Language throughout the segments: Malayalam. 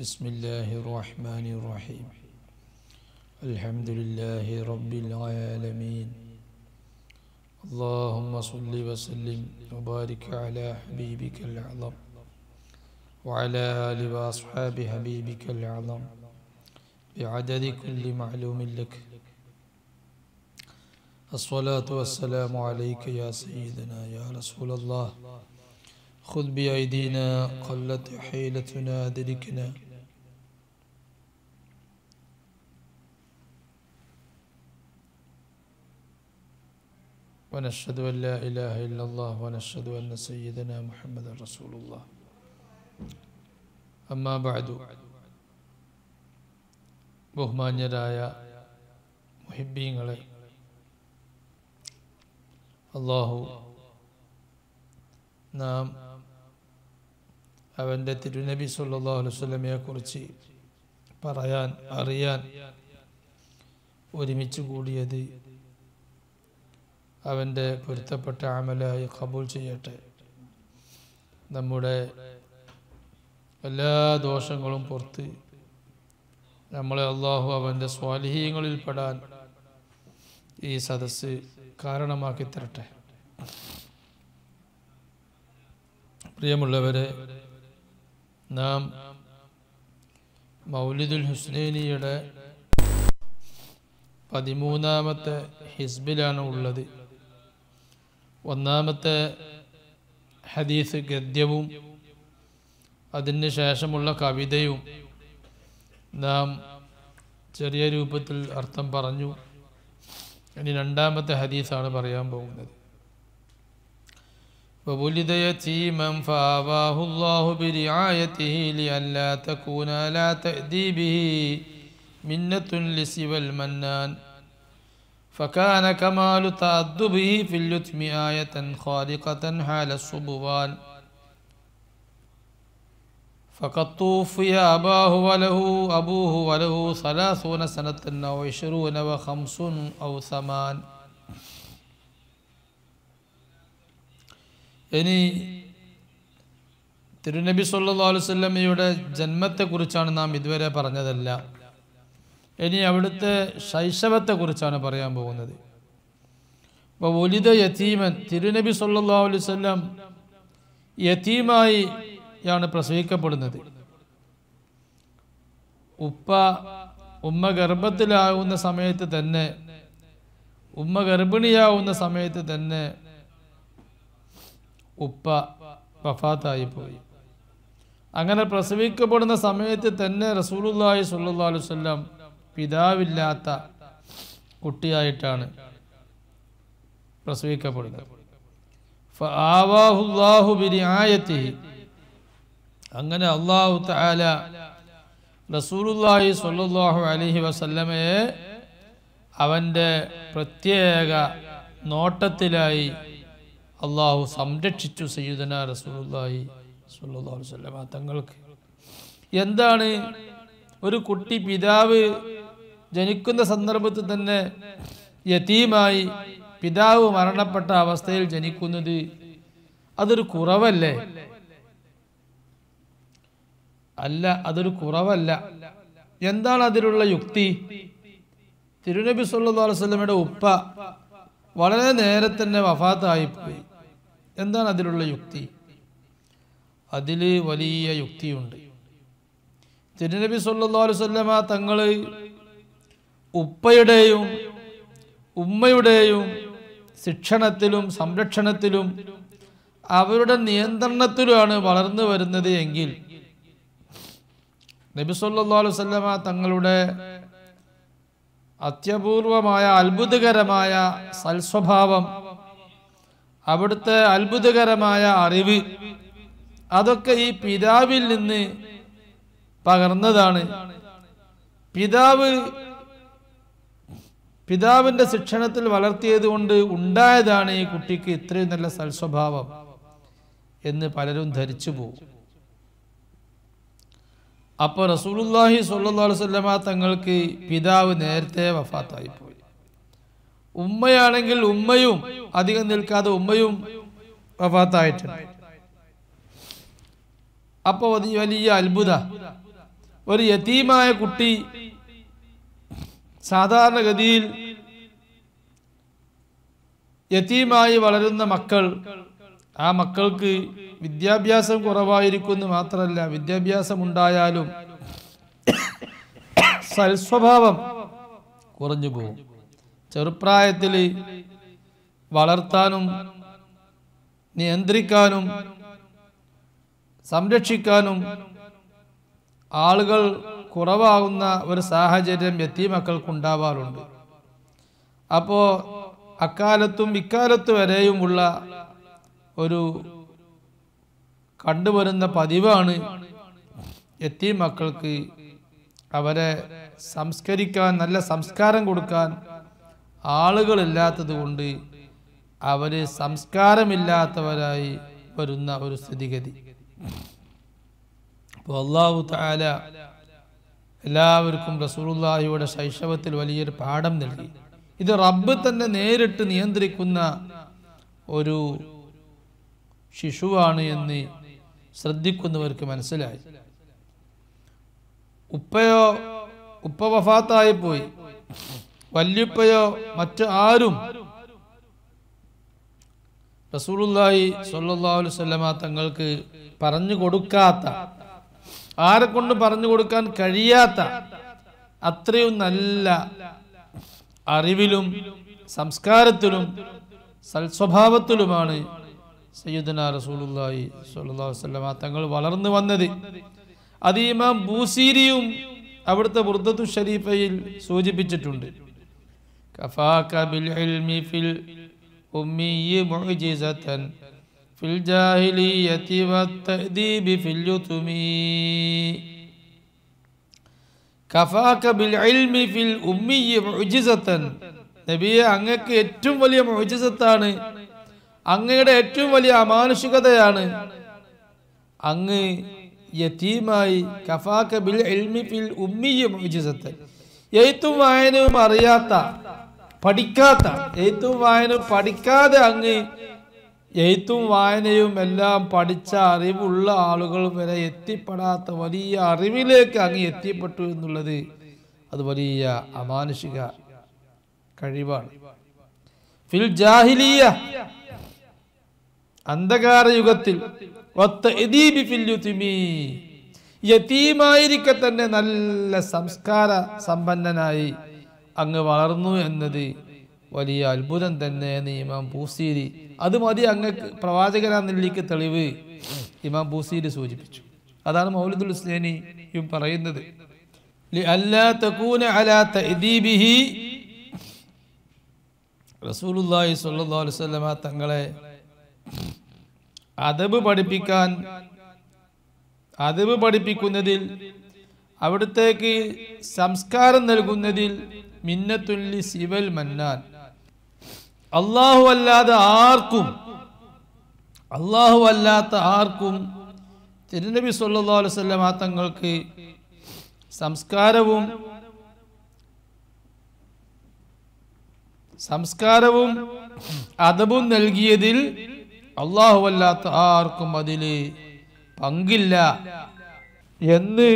بسم الله الرحمن الرحيم الحمد لله رب العالمين اللهم صل وسلم وبارك على حبيبك الأعظم وعلى آل وأصحاب حبيبك الأعظم بعدد كل معلوم لك الصلاة والسلام عليك يا سيدنا يا رسول الله خذ بأيدينا قلت حيلتنا أدركنا ونشهد أن لا إله إلا الله ونشهد أن سيدنا محمد رسول الله أما بعد ബഹുമാന്യരായ മുഹിബ്ബീങ്ങളെ അല്ലാഹു നാം അവൻ്റെ തിരുനബി സല്ലല്ലാഹു അലൈഹി വസല്ലമയെ കുറിച്ച് പറയാൻ അറിയാൻ ഒരുമിച്ച് കൂടിയത് അവൻ്റെ പൊരുത്തപ്പെട്ട അമലായി ഖബൂൽ ചെയ്യട്ടെ. നമ്മുടെ എല്ലാ ദോഷങ്ങളും പുറത്ത് നമ്മളെ അല്ലാഹു അവൻ്റെ സ്വാലിഹീങ്ങളിൽ പെടാൻ ഈ സദസ്സ് കാരണമാക്കി തരട്ടെ. പ്രിയമുള്ളവരെ, നാം മൗലിദുൽ ഹുസ്നൈനിയുടെ 13ാമത്തെ ഹിസ്ബിലാണ് ഉള്ളത്. ഒന്നാമത്തെ ഹദീസ് ഗദ്യവും അതിന് ശേഷമുള്ള കവിതയും നാം ചെറിയ രൂപത്തിൽ അർത്ഥം പറഞ്ഞു. ഇനി രണ്ടാമത്തെ ഹദീസാണ് പറയാൻ പോകുന്നത്. وولد يتيما فآواه الله برعايته لئلا تكون على تأديبه منة لسوى المنان فكان كمال تأدبه في اليتم آية خارقة حال الصبوان فقد توفي أباه وله أبوه وله 30 سنة أو 20 و5 أو 8. ഇനി തിരുനബി സല്ലല്ലാഹു അലൈഹി വസല്ലമയുടെ ജന്മത്തെക്കുറിച്ചാണ് നാം ഇതുവരെ പറഞ്ഞതല്ല. ഇനി അവിടുത്തെ ശൈശവത്തെക്കുറിച്ചാണ് പറയാൻ പോകുന്നത്. അപ്പോൾ വലിദ യതീമൻ, തിരുനബി സല്ലല്ലാഹു അലൈഹി വസല്ലം യതീമായിയാണ് പ്രസവിക്കപ്പെടുന്നത്. ഉമ്മ ഗർഭത്തിലാവുന്ന സമയത്ത് തന്നെ, ഉമ്മ ഗർഭിണിയാവുന്ന സമയത്ത് തന്നെ ഉപ്പ വഫാത്തായിപ്പോയി. അങ്ങനെ പ്രസവിക്കപ്പെടുന്ന സമയത്ത് തന്നെ റസൂലുള്ളാഹി സ്വല്ലല്ലാഹു അലൈഹി വസല്ലം പിതാവില്ലാത്ത കുട്ടിയായിട്ടാണ് പ്രസവിക്കപ്പെടുന്നത്. ഫആവാഹുല്ലാഹു ബിരിആയതിഹി, അങ്ങനെ അല്ലാഹു തആല റസൂലുള്ളാഹി സ്വല്ലല്ലാഹു അലൈഹി വസല്ലമയെ അവൻ്റെ പ്രത്യേക നോട്ടത്തിലായി അള്ളാഹു സംരക്ഷിച്ചു. സയ്യിദനാ റസൂലുള്ളാഹി സ്വല്ലല്ലാഹു അലൈഹി വസല്ലമ തങ്ങൾക്ക് എന്താണ്, ഒരു കുട്ടി പിതാവ് ജനിക്കുന്ന സന്ദർഭത്തിൽ തന്നെ യതീമായി പിതാവ് മരണപ്പെട്ട അവസ്ഥയിൽ ജനിക്കുന്നത് അതൊരു കുറവല്ലേ? അല്ല, അതൊരു കുറവല്ല. എന്താണ് അതിലുള്ള യുക്തി? തിരുനബി സല്ലല്ലാഹു അലൈഹി വസല്ലമയുടെ ഉപ്പ വളരെ നേരെ തന്നെ വഫാത്തായിപ്പോയി. എന്താണ് അതിലുള്ള യുക്തി? അതിൽ വലിയ യുക്തിയുണ്ട്. തിരുനബി സല്ലല്ലാഹു അലൈഹി വസല്ലമ തങ്ങൾ ഉപ്പയുടെയും ഉമ്മയുടെയും ശിക്ഷണത്തിലും സംരക്ഷണത്തിലും അവരുടെ നിയന്ത്രണത്തിലുമാണ് വളർന്നു വരുന്നത് എങ്കിൽ നബി സല്ലല്ലാഹു അലൈഹി വസല്ലമ തങ്ങളുടെ അത്യപൂർവമായ അത്ഭുതകരമായ സൽസ്വഭാവം, അവിടുത്തെ അത്ഭുതകരമായ അറിവ്, അതൊക്കെ ഈ പിതാവിൽ നിന്ന് പകർന്നതാണ്. പിതാവിൻ്റെ ശിക്ഷണത്തിൽ വളർത്തിയത് കൊണ്ട് ഉണ്ടായതാണ് ഈ കുട്ടിക്ക് ഇത്രയും നല്ല സൽസ്വഭാവം എന്ന് പലരും ധരിച്ചു പോകും. അപ്പോൾ റസൂലുള്ളാഹി സ്വല്ലല്ലാഹു അലൈഹി വസല്ലമ തങ്ങൾക്ക് പിതാവ് നേരത്തെ വഫാത്തായിപ്പോയി. ഉമ്മയാണെങ്കിൽ ഉമ്മയും അധികം നിൽക്കാതെ ഉമ്മയും വഫാത്തായിട്ടുണ്ട്. അപ്പോൾ വലിയ അത്ഭുത. ഒരു യതീമായ കുട്ടി സാധാരണഗതിയിൽ യതീമായി വളരുന്ന മക്കൾ, ആ മക്കൾക്ക് വിദ്യാഭ്യാസം കുറവായിരിക്കുന്നു മാത്രമല്ല, വിദ്യാഭ്യാസം ഉണ്ടായാലും സൽസ്വഭാവം കുറഞ്ഞു പോകും. ചെറുപ്രായത്തിൽ വളർത്താനും നിയന്ത്രിക്കാനും സംരക്ഷിക്കാനും ആളുകൾ കുറവാകുന്ന ഒരു സാഹചര്യം യതീം മക്കൾക്കുണ്ടാവാറുണ്ട്. അപ്പോൾ അക്കാലത്തും ഇക്കാലത്തു വരെയുമുള്ള ഒരു കണ്ടുവരുന്ന പതിവാണ് യതീം മക്കൾക്ക് അവരെ സംസ്കരിക്കാൻ, നല്ല സംസ്കാരം കൊടുക്കാൻ ആളുകളില്ലാത്തത് കൊണ്ട് അവർ സംസ്കാരമില്ലാത്തവരായി വരുന്ന ഒരു സ്ഥിതിഗതി. അപ്പോൾ അല്ലാഹു തആല എല്ലാവർക്കും റസൂലുള്ളാഹിയുടെ ശൈശവത്തിൽ വലിയൊരു പാഠം നൽകി. ഇത് റബ്ബ് തന്നെ നേരിട്ട് നിയന്ത്രിക്കുന്ന ഒരു ശിശുവാണ് എന്ന് ശ്രദ്ധിക്കുന്നവർക്ക് മനസ്സിലായി. ഉപ്പ വഫാത്തായി പോയി, വല്യുപ്പയോ മറ്റു ആരും റസൂലുള്ളാഹി സ്വല്ലല്ലാഹു അലൈഹി വസല്ലമ തങ്ങൾക്ക് പറഞ്ഞു കൊടുക്കാത്ത, ആരെ കൊണ്ട് പറഞ്ഞു കൊടുക്കാൻ കഴിയാത്ത അത്രയും നല്ല അറിവിലും സംസ്കാരത്തിലും സൽസ്വഭാവത്തിലുമാണ് സയ്യിദുനാ റസൂലുള്ളാഹി സ്വല്ലല്ലാഹു അലൈഹി വസല്ലമ തങ്ങൾ വളർന്നു വന്നത്. അത് ഇമാം ബൂസീരിയും അവിടുത്തെ ബുർദത്തു ഷരീഫയിൽ സൂചിപ്പിച്ചിട്ടുണ്ട്. കഫാക ബിൽ ഇൽമി ഫിൽ ഉമ്മിയ്യി മുഅ്ജിസതൻ ഫിൽ ജാഹിലിയ്യതി വത്തഅദീബി ഫിൽ യുതുമി. കഫാക ബിൽ ഇൽമി ഫിൽ ഉമ്മിയ്യി മുഅ്ജിസതൻ. നബിയെ, അങ്ങക്ക് ഏറ്റവും വലിയ മുഅ്ജിസത്താണ്, അങ്ങയുടെ ഏറ്റവും വലിയ അമാനുഷികതയാണ് അങ്ങ് യതീമായി. കഫാക ബിൽ ഇൽമി ഫിൽ ഉമ്മിയ്യി മുഅ്ജിസതൻ. എഴുത്തും വായനയും അറിയാത്ത, പഠിക്കാത്ത, എഴുത്തും വായനയും പഠിക്കാതെ അങ്ങ് എഴുത്തും വായനയും എല്ലാം പഠിച്ച അറിവുള്ള ആളുകൾ വരെ എത്തിപ്പെടാത്ത വലിയ അറിവിലേക്ക് അങ്ങ് എത്തിപ്പെട്ടു എന്നുള്ളത് അത് വലിയ അമാനുഷിക കഴിവാണ്. ഫിൽ ജാഹിലിയ, അന്ധകാര യുഗത്തിൽ, യതീമായിരിക്കെ തന്നെ നല്ല സംസ്കാര സമ്പന്നനായി അങ്ങ് വളർന്നു എന്നത് വലിയ അത്ഭുതം തന്നെ എന്ന് ഇമാം ബൂസീരി, അത് മതി അങ്ങക്ക് പ്രവാചകനാന്നിലേക്ക് തെളിവ് ഇമാം ബൂസീരി സൂചിപ്പിച്ചു. അതാണ് മൗലിദുൽ ഹുസൈനിയും പറയുന്നത്. റസൂലുള്ളാഹി സ്വല്ലല്ലാഹു അലൈഹി വസല്ലമ തങ്ങളെ അദബ് പഠിപ്പിക്കുന്നതിൽ, അവിടത്തേക്ക് സംസ്കാരം നൽകുന്നതിൽ മിന്നത്തുല്ലി സിവൽ മന്നാൻ, അല്ലാഹു അല്ലാത്ത ആർക്കും തിരുനബി സ്വല്ലല്ലാഹു അലൈഹി വസല്ലമ തങ്ങൾക്ക് സംസ്കാരവും അദബും നൽകിയതിൽ അല്ലാഹു അല്ലാത്ത ആർക്കും അതിൽ പങ്കില്ല എന്ന്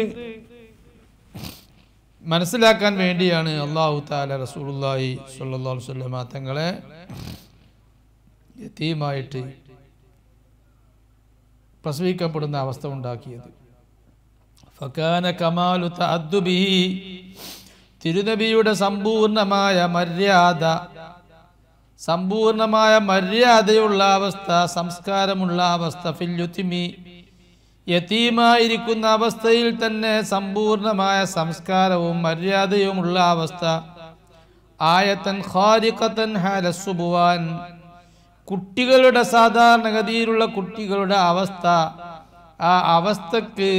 മനസ്സിലാക്കാൻ വേണ്ടിയാണ് അല്ലാഹു തആല റസൂലുള്ളാഹി സ്വല്ലല്ലാഹു അലൈഹി വസല്ലമ തങ്ങളെ യതീമായിട്ട് പ്രസവിക്കപ്പെടുന്ന അവസ്ഥ ഉണ്ടാക്കിയത്. ഫകാന കമാലു തഅദ്ദുബിഹി, തിരുനബിയുടെ സമ്പൂർണമായ മര്യാദയുള്ള അവസ്ഥ, സംസ്കാരമുള്ള അവസ്ഥ, ഫിൽ യുത്മി, യതീമായിരിക്കുന്ന അവസ്ഥയിൽ തന്നെ സമ്പൂർണമായ സംസ്കാരവും മര്യാദയുമുള്ള അവസ്ഥ, ആയത്തൻ ഖാരിഖത്തൻ ഹാലസുബുവാൻ, കുട്ടികളുടെ സാധാരണഗതിയിലുള്ള കുട്ടികളുടെ അവസ്ഥ, ആ അവസ്ഥക്ക്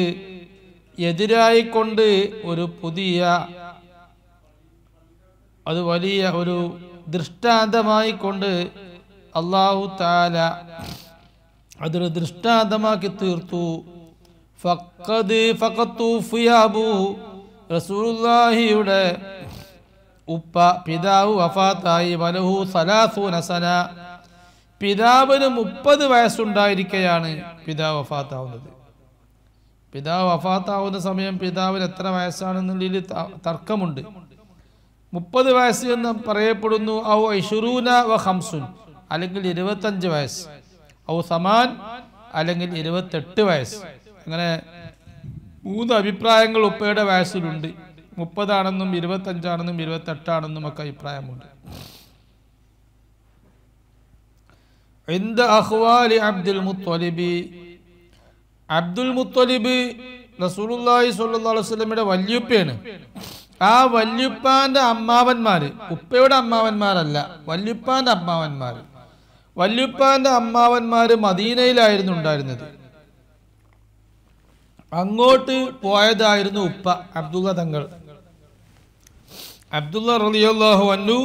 എതിരായിക്കൊണ്ട് ഒരു പുതിയ, അത് വലിയ ഒരു ദൃഷ്ടാന്തമായി കൊണ്ട് അല്ലാഹു തആല അതൊരു ദൃഷ്ടാന്തമാക്കി തീർത്തു. റസൂലുള്ളാഹിയുടെ പിതാവ് വഫാത്തായി. വലഹു 30 സന, പിതാവിന് 30 വയസ്സുണ്ടായിരിക്കെയാണ് പിതാവ് വഫാത്താവുന്നത്. പിതാവ് വഫാത്താവുന്ന സമയം പിതാവിന് എത്ര വയസ്സാണെന്നുള്ളതിൽ തർക്കമുണ്ട്. 30 വയസ്സ് എന്ന് പറയപ്പെടുന്നു. ഔ 20 വ 50, അല്ലെങ്കിൽ 25 വയസ്സ്. ഔ സമാൻ, അല്ലെങ്കിൽ 28 വയസ്സ്. അങ്ങനെ 3 അഭിപ്രായങ്ങൾ ഉപ്പയുടെ വയസ്സിലുണ്ട്. 30 ആണെന്നും 25 ആണെന്നും 28 ആണെന്നും ഒക്കെ അഭിപ്രായമുണ്ട്. ഇന്ദ അഖ്വാലി അബ്ദുൽ മുത്തലിബ്, അബ്ദുൽ മുത്തലിബ് റസൂലുള്ളാഹി സ്വല്ലല്ലാഹു അലൈഹി വസല്ലമയുടെ വല്യുപ്പയാണ്. ആ വല്യുപ്പാന്റെ അമ്മാവന്മാര്, ഉപ്പയുടെ അമ്മാവന്മാരല്ല, വല്യുപ്പാന്റെ അമ്മാവന്മാര്. വല്യുപ്പാന്റെ അമ്മാവന്മാര് മദീനയിലായിരുന്നു ഉണ്ടായിരുന്നത്. അങ്ങോട്ട് പോയതായിരുന്നു ഉപ്പ അബ്ദുള്ള തങ്ങൾ. അബ്ദുള്ള റളിയല്ലാഹു അൻഹു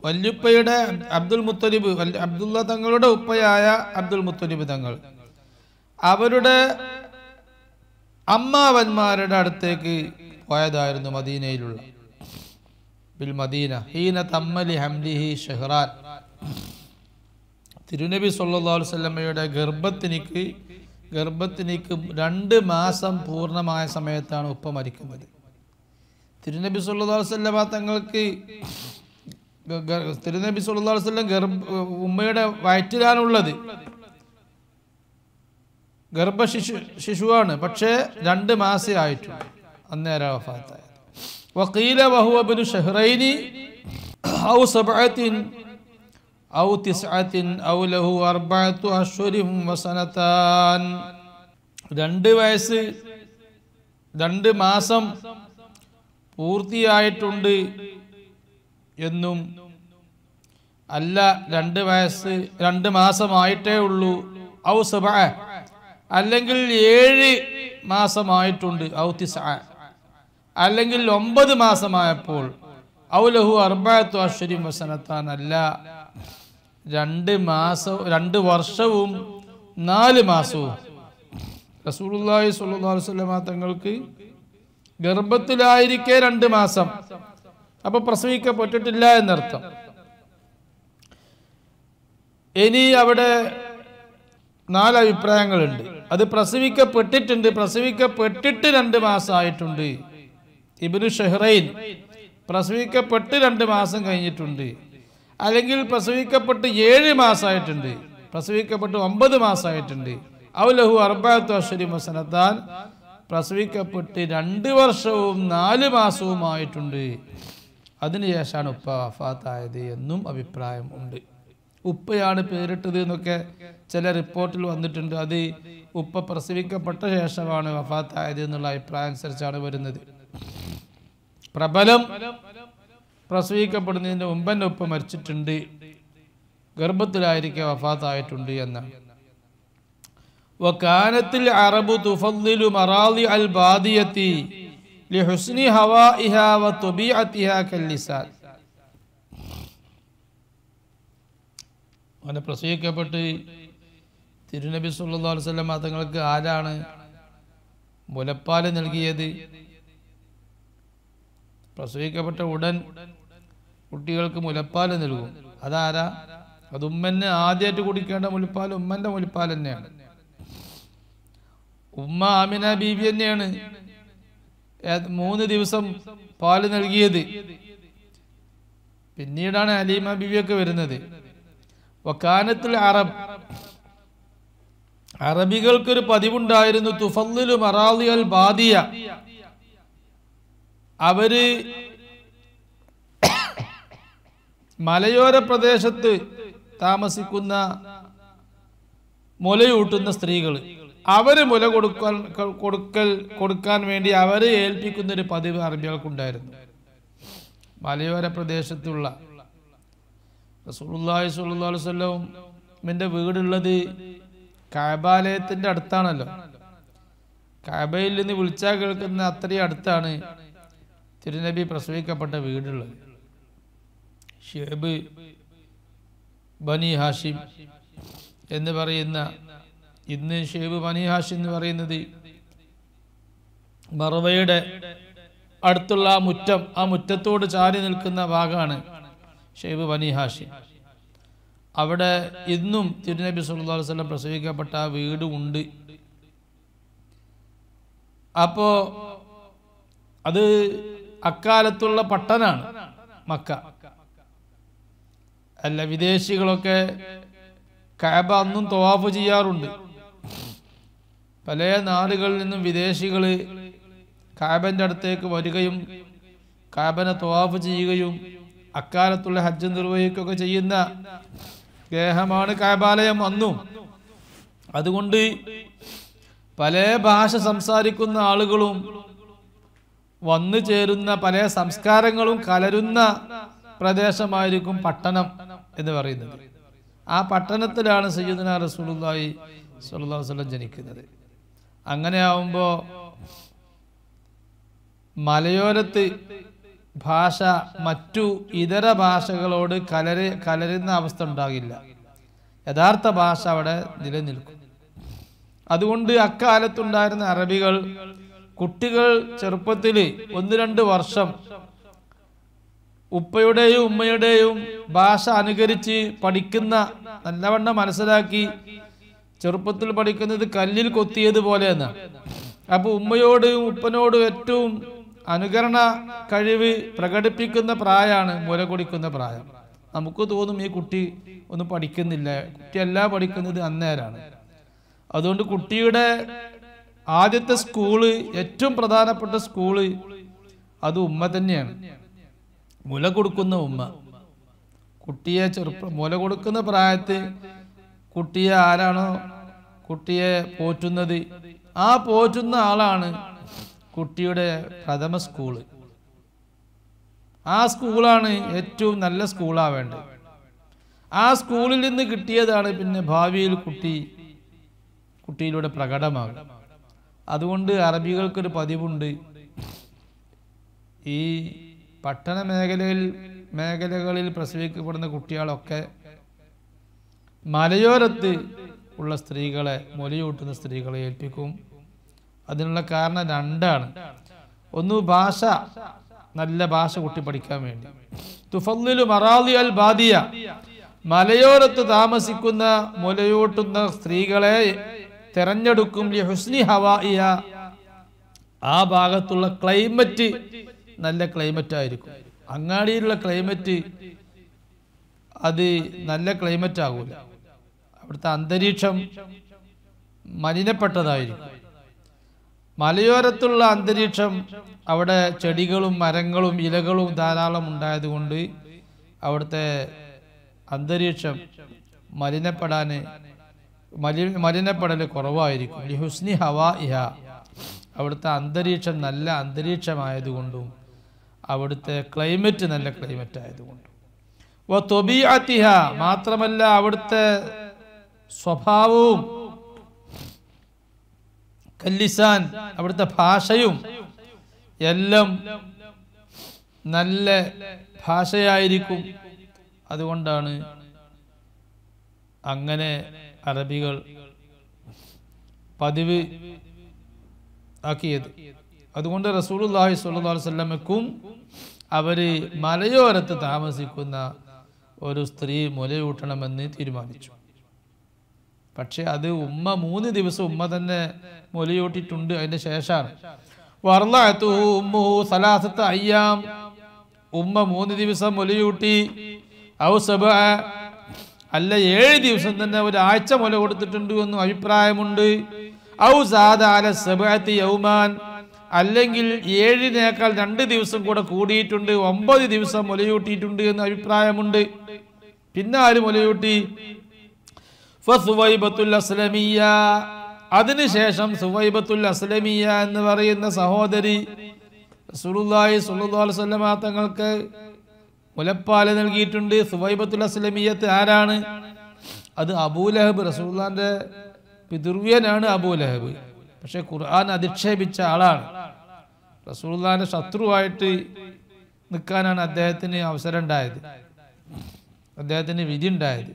വല്യുപ്പയുടെ അബ്ദുൽ മുത്തലിബ്, അബ്ദുള്ള തങ്ങളുടെ ഉപ്പയായ അബ്ദുൽ മുത്തലിബ് തങ്ങൾ അവരുടെ അമ്മാവന്മാരുടെ അടുത്തേക്ക് പോയതായിരുന്നു മദീനയിലുള്ള. ബിൽ മദീന ഹീന തമ്മലി ഹംലിഹി ഷഹ്റാൻ. തിരുനബി സല്ലല്ലാഹു അലൈഹി വസല്ലമയുടെ ഗർഭത്തിനിക്ക് 2 മാസം പൂർണ്ണമായ സമയത്താണ് ഉപ്പ മരിക്കുന്നത്. തിരുനബി സല്ലല്ലാഹു അലൈഹി വസല്ലമ തങ്ങൾക്ക് തിരുനബി സല്ലല്ലാഹു അലൈഹി വസല്ലം ഉമ്മയുടെ വയറ്റിലാണുള്ളത്. ശിശുവാണ്, പക്ഷേ 2 മാസേ ആയിട്ടുണ്ട് അന്നേരം വഫാത്തായത്. വഖീല വഹുവ ഇബ്നു ഷഹ്റൈനി ഔ 7 ഔ 9 ഔ ലഹു 4 അശ്ഹുരിൻ വസനതാൻ. 2 വയസ്സ് 2 മാസം പൂർത്തിയായിട്ടുണ്ട് എന്നും അല്ല, 2 വയസ്സ് 2 മാസമായിട്ടേ ഉള്ളൂ. ഔ 7, അല്ലെങ്കിൽ 7 മാസമായിട്ടുണ്ട്. ഔ 9, അല്ലെങ്കിൽ 9 മാസമായപ്പോൾ. ഔ ലഹു 4 അശ്ഹുരിൻ വസനതാൻ, അല്ല 2 വർഷവും 4 മാസവും. റസൂലുള്ളാഹി സ്വല്ലല്ലാഹു അലൈഹി വസല്ലമ തങ്ങൾക്ക് ഗർഭത്തിലായിരിക്കെ 2 മാസം, അപ്പൊ പ്രസവിക്കപ്പെട്ടിട്ടില്ല എന്നർത്ഥം. ഇനി അവിടെ 4 അഭിപ്രായങ്ങളുണ്ട്. അത് പ്രസവിക്കപ്പെട്ടിട്ടുണ്ട്, പ്രസവിക്കപ്പെട്ടിട്ട് 2 മാസമായിട്ടുണ്ട്. ഇബ്നു ഷഹ്റൈൻ പ്രസവിക്കപ്പെട്ട് 2 മാസം കഴിഞ്ഞിട്ടുണ്ട്, അല്ലെങ്കിൽ പ്രസവിക്കപ്പെട്ട് 7 മാസമായിട്ടുണ്ട്, പ്രസവിക്കപ്പെട്ട് 9 മാസമായിട്ടുണ്ട്. ഔ ലഹു 4 അശ്ഹുരിൻ വസനതാൻ, പ്രസവിക്കപ്പെട്ട് 2 വർഷവും 4 മാസവുമായിട്ടുണ്ട്. അതിനുശേഷമാണ് ഉപ്പ വഫാത്തായത് എന്നും അഭിപ്രായം ഉണ്ട്. ഉപ്പയാണ് പേരിട്ടത് എന്നൊക്കെ ചില റിപ്പോർട്ടിൽ വന്നിട്ടുണ്ട്. അത് ഉപ്പ പ്രസവിക്കപ്പെട്ട ശേഷമാണ് വഫാത്തായത് എന്നുള്ള അഭിപ്രായം അനുസരിച്ചാണ് വരുന്നത്. പ്രബലം പ്രസവിക്കപ്പെടുന്നതിന് മുമ്പ് തന്നെ ഉപ്പ മരിച്ചിട്ടുണ്ട്, ഗർഭത്തിലായിരിക്കെ വഫാത്തായിട്ടുണ്ട് എന്നാണ്. വകാനത്തിൽ അറബു തുഫദ്ദിലു മറാളി അൽ ബാദിയത്തി ലിഹുസ്നി ഹവാഇഹാ വതുബിഅതിഹാ കല്ലിസാൻ. അങ്ങനെ പ്രസവിക്കപ്പെട്ട് തിരുനബി സല്ലല്ലാഹു അലൈഹി വസല്ലം തങ്ങൾക്ക് ആരാണ് മുലപ്പാൽ നൽകിയത്? പ്രസവിക്കപ്പെട്ട ഉടൻ കുട്ടികൾക്ക് മുലപ്പാൽ നൽകും. അതാരാ? അത് ഉമ്മന് ആദ്യമായിട്ട് കുടിക്കേണ്ട മുലപ്പാൽ ഉമ്മന്റെ മുലപ്പാൽ തന്നെയാണ്. ഉമ്മ ആമിന ബീവി തന്നെയാണ് 3 ദിവസം പാല് നൽകിയത്. പിന്നീടാണ് അലീമ ബീവിയൊക്കെ വരുന്നത്. വകാനത്തുൽ അറബ്, അറബികൾക്കൊരു പതിവുണ്ടായിരുന്നു. തുഫദ്ദിലു മറാളി അൽ ബാദിയ, അവര് മലയോര പ്രദേശത്ത് താമസിക്കുന്ന മുലയൂട്ടുന്ന സ്ത്രീകൾ, അവര് മുല കൊടുക്കാൻ വേണ്ടി അവരെ ഏൽപ്പിക്കുന്ന ഒരു പതിവ് അറബികൾക്കുണ്ടായിരുന്നു. മലയോര പ്രദേശത്തുള്ള റസൂലുള്ളാഹി സ്വല്ലല്ലാഹു അലൈഹി വസല്ലമിന്റെ വീടുള്ളത് കഅബാലയത്തിന്റെ അടുത്താണല്ലോ. കഅബയിൽ നിന്ന് വിളിച്ചാൽ കേൾക്കുന്ന അത്രയും അടുത്താണ് തിരുനബി പ്രസവിക്കപ്പെട്ട വീടുള്ളത്. ഷുഐബ് ബനി ഹാഷിം എന്ന് പറയുന്ന, ഇന്ന് ഷുഐബ് ബനി ഹാഷിം എന്ന് പറയുന്നത് മർവയുടെ അടുത്തുള്ള ആ മുറ്റം, ആ മുറ്റത്തോട് ചാരി നിൽക്കുന്ന ഭാഗമാണ് ഷുഐബ് ബനി ഹാഷിം. അവിടെ ഇന്നും തിരുനബി സല്ലല്ലാഹു അലൈഹി വസല്ലം പ്രസവിക്കപ്പെട്ട ആ വീട് ഉണ്ട്. അപ്പോൾ അത് അക്കാലത്തുള്ള പട്ടണാണ് മക്ക. അല്ല, വിദേശികളൊക്കെ കഅബ അന്നും തവാഫ് ചെയ്യാറുണ്ട്. പല നാടുകളിൽ നിന്നും വിദേശികൾ കഅബന്റെ അടുത്തേക്ക് വരികയും കഅബനെ തവാഫ് ചെയ്യുകയും അക്കാലത്തുള്ള ഹജ്ജ് നിർവഹിക്കുകയൊക്കെ ചെയ്യുന്ന ഗേഹമാണ് കഅബാലയം അന്നും. അതുകൊണ്ട് പല ഭാഷ സംസാരിക്കുന്ന ആളുകളും വന്നു ചേരുന്ന പല സംസ്കാരങ്ങളും കലരുന്ന പ്രദേശമായിരിക്കും പട്ടണം എന്ന് പറയുന്നത്. ആ പട്ടണത്തിലാണ് സയ്യിദുനാ റസൂലുള്ളാഹി സ്വല്ലല്ലാഹു അലൈഹി വസല്ലം ജനിക്കുന്നത്. അങ്ങനെ ആവുമ്പോൾ മലയോരത്ത് ഭാഷ മറ്റു ഇതര ഭാഷകളോട് കലരുന്ന അവസ്ഥ ഉണ്ടാകില്ല. യഥാർത്ഥ ഭാഷ അവിടെ നിലനിൽക്കും. അതുകൊണ്ട് അക്കാലത്തുണ്ടായിരുന്ന അറബികൾ കുട്ടികൾ ചെറുപ്പത്തിൽ 1-2 വർഷം ഉപ്പയുടെയും ഉമ്മയുടെയും ഭാഷ അനുകരിച്ച് പഠിക്കുന്ന, നല്ലവണ്ണം മനസ്സിലാക്കി ചെറുപ്പത്തിൽ പഠിക്കുന്നത് കല്ലിൽ കൊത്തിയതുപോലെ എന്നാണ്. അപ്പോൾ ഉമ്മയോടും ഉപ്പനോടും ഏറ്റവും അനുകരണ കഴിവ് പ്രകടിപ്പിക്കുന്ന പ്രായമാണ് മുല കുടിക്കുന്ന പ്രായം. നമുക്ക് തോന്നും ഈ കുട്ടി ഒന്നും പഠിക്കുന്നില്ല, കുട്ടിയെല്ലാം പഠിക്കുന്നത് അന്നേരാണ്. അതുകൊണ്ട് കുട്ടിയുടെ ആദ്യത്തെ സ്കൂള്, ഏറ്റവും പ്രധാനപ്പെട്ട സ്കൂള് അത് ഉമ്മ തന്നെയാണ്. മുല കൊടുക്കുന്ന ഉമ്മ. കുട്ടിയെ മുല കൊടുക്കുന്ന പ്രായത്തിൽ കുട്ടിയെ ആരാണോ കുട്ടിയെ പോറ്റുന്നത്, ആ പോറ്റുന്ന ആളാണ് കുട്ടിയുടെ പ്രഥമ സ്കൂള്. ആ സ്കൂളാണ് ഏറ്റവും നല്ല സ്കൂളാവേണ്ടത്. ആ സ്കൂളിൽ നിന്ന് കിട്ടിയതാണ് പിന്നെ ഭാവിയിൽ കുട്ടിയിലൂടെ പ്രകടമാകും. അതുകൊണ്ട് അറബികൾക്കൊരു പതിവുണ്ട്, ഈ പട്ടണ മേഖലകളിൽ പ്രസവിക്കപ്പെടുന്ന കുട്ടികളൊക്കെ മലയോരത്ത് ഉള്ള സ്ത്രീകളെ, മുലയൂട്ടുന്ന സ്ത്രീകളെ ഏൽപ്പിക്കും. അതിനുള്ള കാരണം 2ആണ്. ഒന്ന്, ഭാഷ, നല്ല ഭാഷ കുട്ടി പഠിക്കാൻ വേണ്ടി. തുഫല്ലിലു മറാളി അൽ ബാദിയ, മലയോരത്ത് താമസിക്കുന്ന മുലയൂട്ടുന്ന സ്ത്രീകളെ തെരഞ്ഞെടുക്കും. ഹുസ്നി ഹവാഇയ, ആ ഭാഗത്തുള്ള ക്ലൈമറ്റ് നല്ല ക്ലൈമറ്റ് ആയിരിക്കും. അങ്ങാടിയിലുള്ള ക്ലൈമറ്റ് അത് നല്ല ക്ലൈമറ്റ് ആകൂല. അവിടുത്തെ അന്തരീക്ഷം മലിനപ്പെട്ടതായിരിക്കും. മലയോരത്തുള്ള അന്തരീക്ഷം, അവിടെ ചെടികളും മരങ്ങളും ഇലകളും ധാരാളം ഉണ്ടായതുകൊണ്ട് അവിടുത്തെ അന്തരീക്ഷം മലിനപ്പെടൽ കുറവായിരിക്കും. ലിഹുസ്നി ഹവാഇഹ, അവിടുത്തെ അന്തരീക്ഷം നല്ല അന്തരീക്ഷമായതുകൊണ്ടും അവിടുത്തെ ക്ലൈമറ്റ് നല്ല ക്ലൈമറ്റ് ആയതുകൊണ്ടും. വതബീഅതിഹ, മാത്രമല്ല അവിടുത്തെ സ്വഭാവവും കല്ലിസാൻ, അവിടുത്തെ ഭാഷയും എല്ലാം നല്ല ഭാഷയായിരിക്കും. അതുകൊണ്ടാണ് അങ്ങനെ അറബികൾ പതിവ് ആക്കിയത്. അതുകൊണ്ട് റസൂലുള്ളാഹി സ്വല്ലല്ലാഹു അലൈഹി വസല്ലമക്കും അവര് മലയോരത്ത് താമസിക്കുന്ന ഒരു സ്ത്രീ മുലയൂട്ടണമെന്ന് തീരുമാനിച്ചു. പക്ഷെ അത് ഉമ്മ 3 ദിവസം ഉമ്മ തന്നെ മുലയൂട്ടിട്ടുണ്ട്. അതിന്റെ ശേഷമാണ് അയ്യാം, ഉമ്മ 3 ദിവസം മുലയൂട്ടി. ഔ സബഅ, അല്ല 7 ദിവസം തന്നെ, ഒരാഴ്ച മുല കൊടുത്തിട്ടുണ്ട് എന്നും അഭിപ്രായമുണ്ട്. ഔ സാദ അല സബഅതി യൗമാൻ, അല്ലെങ്കിൽ 7-നേക്കാൾ 2 ദിവസം കൂടെ കൂടിയിട്ടുണ്ട്, 9 ദിവസം മുലയൂട്ടിയിട്ടുണ്ട് എന്ന് അഭിപ്രായമുണ്ട്. പിന്നെ ആര് മുലയൂട്ടി? ഫസുവൈബത്തുൽ അസ്ലമിയ, അതിനുശേഷം സുവൈബത്തുൽ അസ്ലമിയ എന്ന് പറയുന്ന സഹോദരി റസൂലുള്ളാഹി സ്വല്ലല്ലാഹു അലൈഹി വസല്ലം തങ്ങൾക്ക് മുലപ്പാല് നൽകിയിട്ടുണ്ട്. സുവൈബത്തുൽ അസ്ലമിയത്ത് ആരാണ്? അത് അബൂലഹബ്, റസൂലുള്ളാഹിന്റെ പിതൃവ്യനാണ് അബൂലഹബ്. പക്ഷെ ഖുർആൻ അധിക്ഷേപിച്ച ആളാണ്. റസൂലുള്ളാഹിന്റെ ശത്രുവായിട്ട് നിൽക്കാനാണ് അദ്ദേഹത്തിന് അവസരം ഉണ്ടായത്, അദ്ദേഹത്തിന് വിധി ഉണ്ടായത്.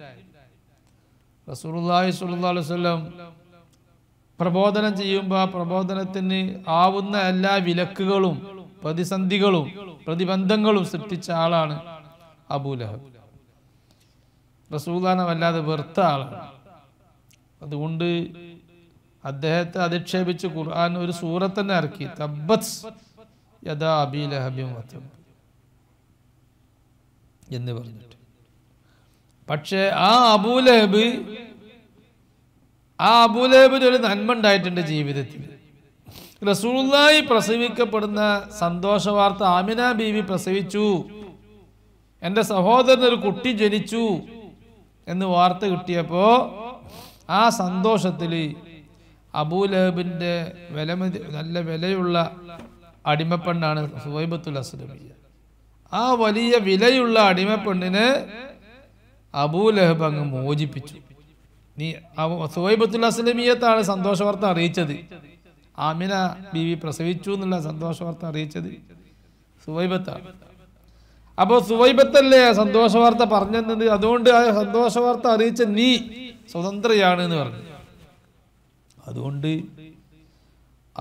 റസൂലുള്ളാഹി സ്വല്ലല്ലാഹു അലൈഹി വസല്ലം പ്രബോധനം ചെയ്യുമ്പോൾ ആ പ്രബോധനത്തിന് ആവുന്ന എല്ലാ വിലക്കുകളും പ്രതിസന്ധികളും പ്രതിബന്ധങ്ങളും സൃഷ്ടിച്ച ആളാണ് അബൂലഹബ്. റസൂലുള്ളാഹിനെ വല്ലാതെ വെറുത്ത ആളാണ്. അതുകൊണ്ട് അദ്ദേഹത്തെ അധിക്ഷേപിച്ച് ഖുർആൻ ഒരു സൂറത്ത് തന്നെ ഇറക്കി, തബ്ബത് യദാ അബീ ലഹബിൻ വതബ് എന്ന് പറഞ്ഞിട്ട്. പക്ഷേ ആ അബൂലഹബിന് ഒരു നന്മ ഉണ്ടായിട്ടുണ്ട് ജീവിതത്തിൽ. റസൂലുള്ളാഹി പ്രസവിക്കപ്പെടുന്ന സന്തോഷ വാർത്ത, ആമിന ബീവി പ്രസവിച്ചു, എൻ്റെ സഹോദരന് ഒരു കുട്ടി ജനിച്ചു എന്ന് വാർത്ത കിട്ടിയപ്പോൾ ആ സന്തോഷത്തിൽ അബൂലഹബിൻ്റെ നല്ല വിലയുള്ള അടിമപ്പെണ്ണാണ് സുവൈബത്തുൽ അസ്ലമിയ. ആ വലിയ വിലയുള്ള അടിമപ്പെണ്ണിനെ അബൂലഹബ് അങ്ങ് മോചിപ്പിച്ചു. സുവൈബത്തുൽ അസ്ലമിയത്താണ് സന്തോഷ വാർത്ത അറിയിച്ചത്. ആമിന ബീവി പ്രസവിച്ചു എന്നുള്ള സന്തോഷ വാർത്ത അറിയിച്ചത് സുവൈബത്താണ്. അപ്പോൾ സുവൈബത്തല്ലേ സന്തോഷ വാർത്ത പറഞ്ഞത്, അതുകൊണ്ട് ആ സന്തോഷ വാർത്ത അറിയിച്ച നീ സ്വതന്ത്രയാണ് എന്ന് പറഞ്ഞു. അതുകൊണ്ട്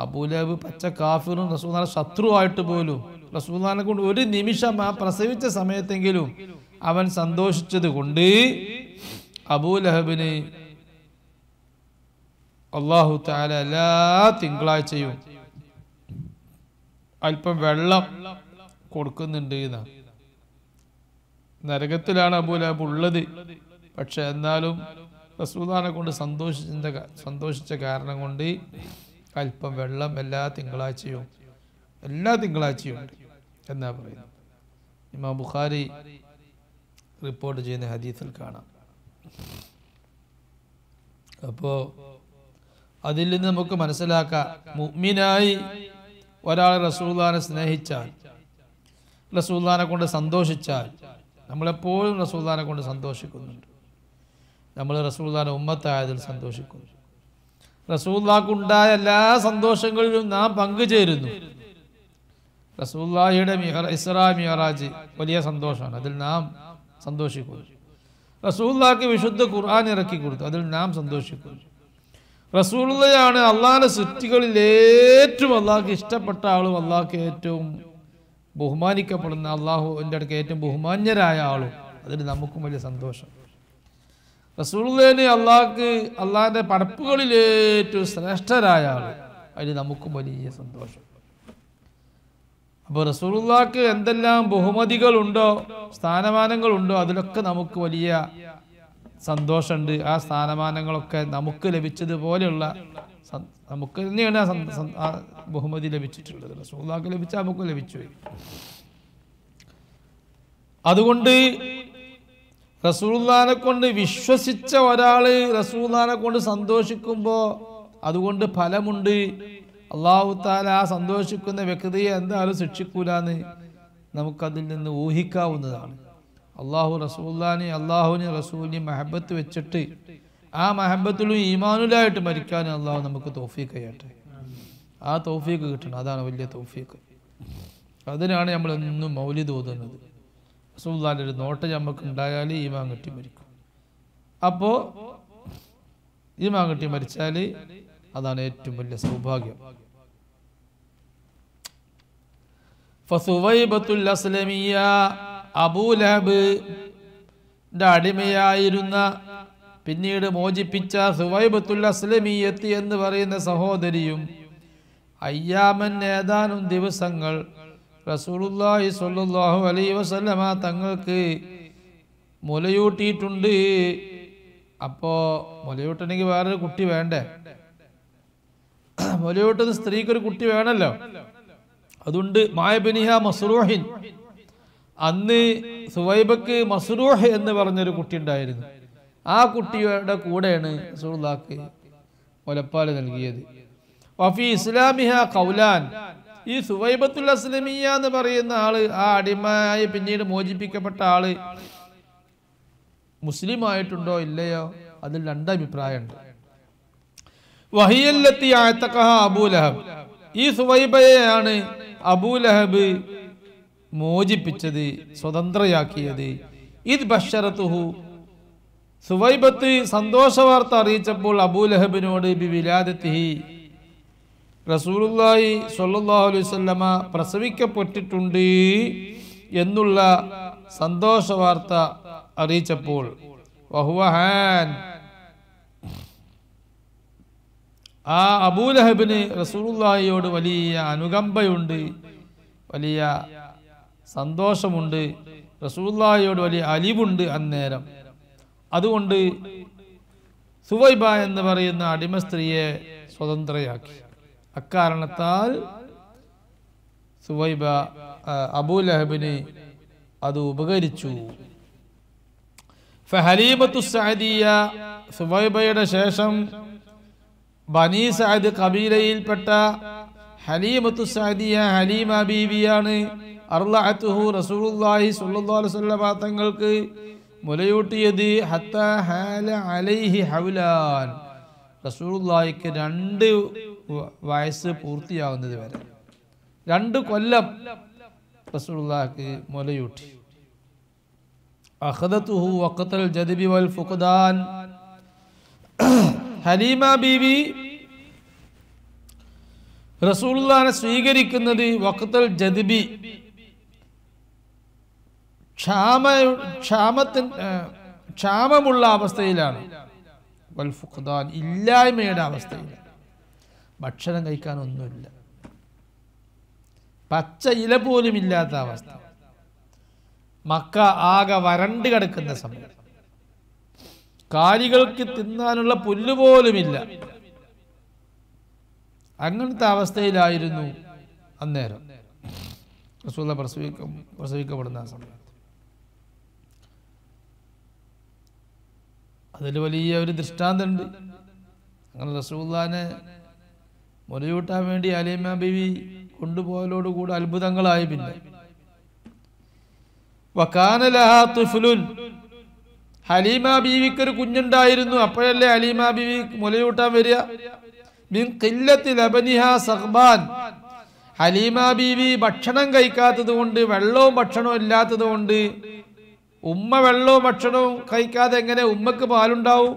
അബൂലഹബ് പച്ച കാഫിറും റസൂലുള്ളാഹിയുടെ ശത്രുവായിട്ട് പോലും റസൂലുള്ളാഹിനെ കൊണ്ട് ഒരു നിമിഷം ആ പ്രസവിച്ച സമയത്തെങ്കിലും അവൻ സന്തോഷിച്ചത് കൊണ്ട് അബൂലഹബിന് അല്ലാഹു തആല എല്ലാ തിങ്കളാഴ്ചയും അല്പം വെള്ളം കൊടുക്കുന്നുണ്ട് എന്നാണ്. നരകത്തിലാണ് അബൂലഹബ് ഉള്ളത്. പക്ഷെ എന്നാലും റസൂലുള്ളാഹിനെ കൊണ്ട് സന്തോഷിച്ച കാരണം കൊണ്ട് അല്പം വെള്ളം എല്ലാ തിങ്കളാഴ്ചയും ഉണ്ട് എന്നാ പറയുന്നത്. ഇമാം ബുഖാരി റിപ്പോർട്ട് ചെയ്യുന്ന ഹദീസിൽ കാണാം. അപ്പോൾ അതിൽ നിന്ന് നമുക്ക് മനസ്സിലാക്കാം, മുഅ്മിനായി ഒരാൾ റസൂലുള്ളാഹിനെ സ്നേഹിച്ചാൽ, റസൂലുള്ളാഹിനെ കൊണ്ട് സന്തോഷിച്ചാൽ, നമ്മളെപ്പോഴും റസൂലുള്ളാഹിനെ കൊണ്ട് സന്തോഷിക്കുന്നുണ്ട്. നമ്മൾ റസൂലുള്ളാഹിന്റെ ഉമ്മത്തായതിൽ സന്തോഷിക്കുന്നു. റസൂലുള്ളാഹിക്കുണ്ടായ എല്ലാ സന്തോഷങ്ങളിലും നാം പങ്കുചേരുന്നു. റസൂലുള്ളാഹിയുടെ ഇസ്രാ മിഅറാജ് വലിയ സന്തോഷമാണ്, അതിൽ നാം സന്തോഷിക്കുന്നു. റസൂലുള്ളാഹിക്ക് വിശുദ്ധ ഖുർആൻ ഇറക്കി കൊടുത്തു, അതിൽ നാം സന്തോഷിക്കുന്നു. റസൂലുള്ളാഹിയാണ് അള്ളാഹിന്റെ സൃഷ്ടികളിൽ ഏറ്റവും അള്ളാഹ്ക്ക് ഇഷ്ടപ്പെട്ട ആളും അള്ളാഹ്ക്ക് ഏറ്റവും ബഹുമാനിക്കപ്പെടുന്ന, അള്ളാഹുവിൻ്റെ അടുക്ക് ഏറ്റവും ബഹുമാന്യരായ ആളും, അതിൽ നമുക്കും വലിയ സന്തോഷം. റസൂലുള്ളാഹിനെ അള്ളാഹിന്റെ പടപ്പുകളിൽ ഏറ്റവും ശ്രേഷ്ഠരായ ആളും, അതിൽ നമുക്കും വലിയ സന്തോഷം. അപ്പോൾ റസൂലുള്ളാഹിക്ക് എന്തെല്ലാം ബഹുമതികളുണ്ടോ, സ്ഥാനമാനങ്ങളുണ്ടോ, അതിലൊക്കെ നമുക്ക് വലിയ സന്തോഷമുണ്ട്. ആ സ്ഥാനമാനങ്ങളൊക്കെ നമുക്ക് ലഭിച്ചതുപോലെയുള്ള നമുക്ക് തന്നെയാണ് ആ ബഹുമതി ലഭിച്ചിട്ടുള്ളത്. റസൂലുള്ളാഹിക്ക് ലഭിച്ച നമുക്ക് ലഭിച്ചു. അതുകൊണ്ട് റസൂലുള്ളാഹിനെ കൊണ്ട് വിശ്വസിച്ച ഒരാള് റസൂലുള്ളാഹിനെ കൊണ്ട് സന്തോഷിക്കുമ്പോൾ അതുകൊണ്ട് ഫലമുണ്ട്. അല്ലാഹു തആല ആ സന്തോഷിക്കുന്ന വ്യക്തിയെ എന്തായാലും ശിക്ഷിക്കൂലെന്ന് നമുക്കതിൽ നിന്ന് ഊഹിക്കാവുന്നതാണ്. അള്ളാഹുവിന് റസൂലിന് മഹബത്ത് വെച്ചിട്ട് ആ മഹബത്തിലും ഈമാനുലായിട്ട് മരിക്കാൻ അള്ളാഹു നമുക്ക് തൗഫീഖ് ചെയ്യട്ടെ. ആ തൗഫീഖ് കിട്ടണം, അതാണ് വലിയ തൗഫീഖ്. അതിനാണ് നമ്മൾ എന്നും മൗലിദ് ഓതുന്നത്. റസൂലുള്ളാഹിന്റെ ഒരു നോട്ട് നമുക്ക് ഉണ്ടായാൽ ഈമാൻ കിട്ടി മരിക്കും. അപ്പോൾ ഈമാൻ കിട്ടി മരിച്ചാൽ അതാണ് ഏറ്റവും വലിയ സൗഭാഗ്യം. ഫസുവൈബത്തുൽ അസ്ലമിയ, അബൂലഹബിന്റെ അടിമയായിരുന്ന പിന്നീട് മോചിപ്പിച്ച സുവൈബത്തുൽ അസ്ലമിയത്ത് എന്ന് പറയുന്ന സഹോദരിയും അയ്യാമൻ ഏതാനും ദിവസങ്ങൾ റസൂലുള്ളാഹി സ്വല്ലല്ലാഹു അലൈഹി വസല്ലമ തങ്ങൾക്ക് മുലയൂട്ടിയിട്ടുണ്ട്. അപ്പോൾ മുലയൂട്ടണമെങ്കിൽ വേറൊരു കുട്ടി വേണ്ടേ? മുലയൂട്ടുന്ന സ്ത്രീക്കൊരു കുട്ടി വേണമല്ലോ. അതുകൊണ്ട് മായബിനിഹ മസ്റൂഹിൻ, അന്ന് സുവൈബക്ക് മസ്റൂഹ് എന്ന് പറഞ്ഞൊരു കുട്ടി ഉണ്ടായിരുന്നു. ആ കുട്ടിയുടെ കൂടെയാണ് റസൂലുള്ളാഹിക്ക് മുലപ്പാൽ നൽകിയത്. വഫി ഇസ്ലാമിഹ ഖൗലാൻ, ഈ സുവൈബത്തുൽ അസ്ലമിയ എന്ന് പറയുന്ന ആള്, ആ അടിമയായി പിന്നീട് മോചിപ്പിക്കപ്പെട്ട ആള് മുസ്ലിം ആയിട്ടുണ്ടോ ഇല്ലയോ, അതിൽ രണ്ടഭിപ്രായമുണ്ട്. വഹിയല്ലത്തി അഅതഖഹ അബൂലഹബ്, ഈ സുവൈബയെയാണ് അബൂലഹബ് മോചിപ്പിച്ചത്, സ്വതന്ത്രയാക്കിയത്. ഇത് ബശറത്തുഹു, സുവൈബത്ത് സന്തോഷവാർത്ത അറിയിച്ചപ്പോൾ അബൂലഹബിനോട് ബിവിലാദത്തിഹി, റസൂലുള്ളാഹി സ്വല്ലല്ലാഹു അലൈഹി വസല്ലമ പ്രസവിക്കപ്പെട്ടിട്ടുണ്ട് എന്നുള്ള സന്തോഷവാർത്ത അറിയിച്ചപ്പോൾ വഹുവ ഹാൻ, ആ അബൂലഹബിന് റസൂലുള്ളാഹിയോട് വലിയ അനുകമ്പയുണ്ട്, വലിയ സന്തോഷമുണ്ട്, റസൂലുള്ളാഹിയോട് വലിയ അലിവുണ്ട് അന്നേരം. അതുകൊണ്ട് സുവൈബ എന്ന് പറയുന്ന അടിമ സ്ത്രീയെ സ്വതന്ത്രയാക്കി. അക്കാരണത്താൽ സുവൈബ അബൂലഹബിന് അത് ഉപകരിച്ചു. ഫഹലീമത്തു സഅദിയ, സുവൈബയുടെ ശേഷം ബനി സഅദ് കബീലയിൽപ്പെട്ട ഹലീമത്തു സഅദിയ, ഹലീമ ബീവിയാണ് അർളഅത്തുഹു, റസൂലുള്ളാഹി സ്വല്ലല്ലാഹു അലൈഹി വസല്ലം തങ്ങൾക്ക് മുലയൂട്ടിയത്. ഹത്താ ഹാല അലൈഹി ഹൗലാൻ, റസൂലുള്ളാഹിക്ക് 2 വയസ്സ് പൂർത്തിയാകുന്നത് വരെ 2 കൊല്ലം റസൂലുള്ളാഹിക്ക് മുലയൂട്ടി. അഖദതുഹു വഖതൽ ജദ്ബി വൽ ഫുഖദാൻ, ഹലീമ ബീവി റസൂലുള്ളാഹിനെ സ്വീകരിക്കുന്നത് വഖതൽ ജദ്ബി, ക്ഷാമമുള്ള അവസ്ഥയിലാണ്. വൽ ഫുഖദാൻ, ഇല്ലായ്മയുടെ അവസ്ഥയിൽ. ഭക്ഷണം കഴിക്കാനൊന്നുമില്ല, പച്ച ഇല പോലും ഇല്ലാത്ത അവസ്ഥ. മക്ക ആകെ വരണ്ട് കിടക്കുന്ന സമയം, കാലികൾക്ക് തിന്നാനുള്ള പുല്ലുപോലുമില്ല. അങ്ങനത്തെ അവസ്ഥയിലായിരുന്നു അന്നേരം റസൂലുള്ളാഹി പ്രസവിക്കപ്പെടുന്ന സമയത്ത്. അതിൽ വലിയ ഒരു ദൃഷ്ടാന്തമുണ്ട്. അങ്ങനെ റസൂലുള്ളാഹിനെ മുലയൂട്ടാൻ വേണ്ടി ഹലീമ ബീവി കൊണ്ടുപോയതോടുകൂടി അത്ഭുതങ്ങളായി. പിന്നെ വകാന ലഹാ തുഫ്ലുൻ, ഹലീമ ബീവിക്കൊരു കുഞ്ഞുണ്ടായിരുന്നു. അപ്പോഴല്ലേ ഹലീമ ബീവി മുലയൂട്ടാൻ വരിക. മിൻ ഖില്ലത്തി ലബനിഹാ സഖ്ബാൻ, ഹലീമ ബീവി ഭക്ഷണം കഴിക്കാത്തത് കൊണ്ട്, വെള്ളവും ഭക്ഷണവും ഇല്ലാത്തത് കൊണ്ട്, ഉമ്മ വെള്ളവും ഭക്ഷണവും കഴിക്കാതെ എങ്ങനെ ഉമ്മക്ക് പാലുണ്ടാവും?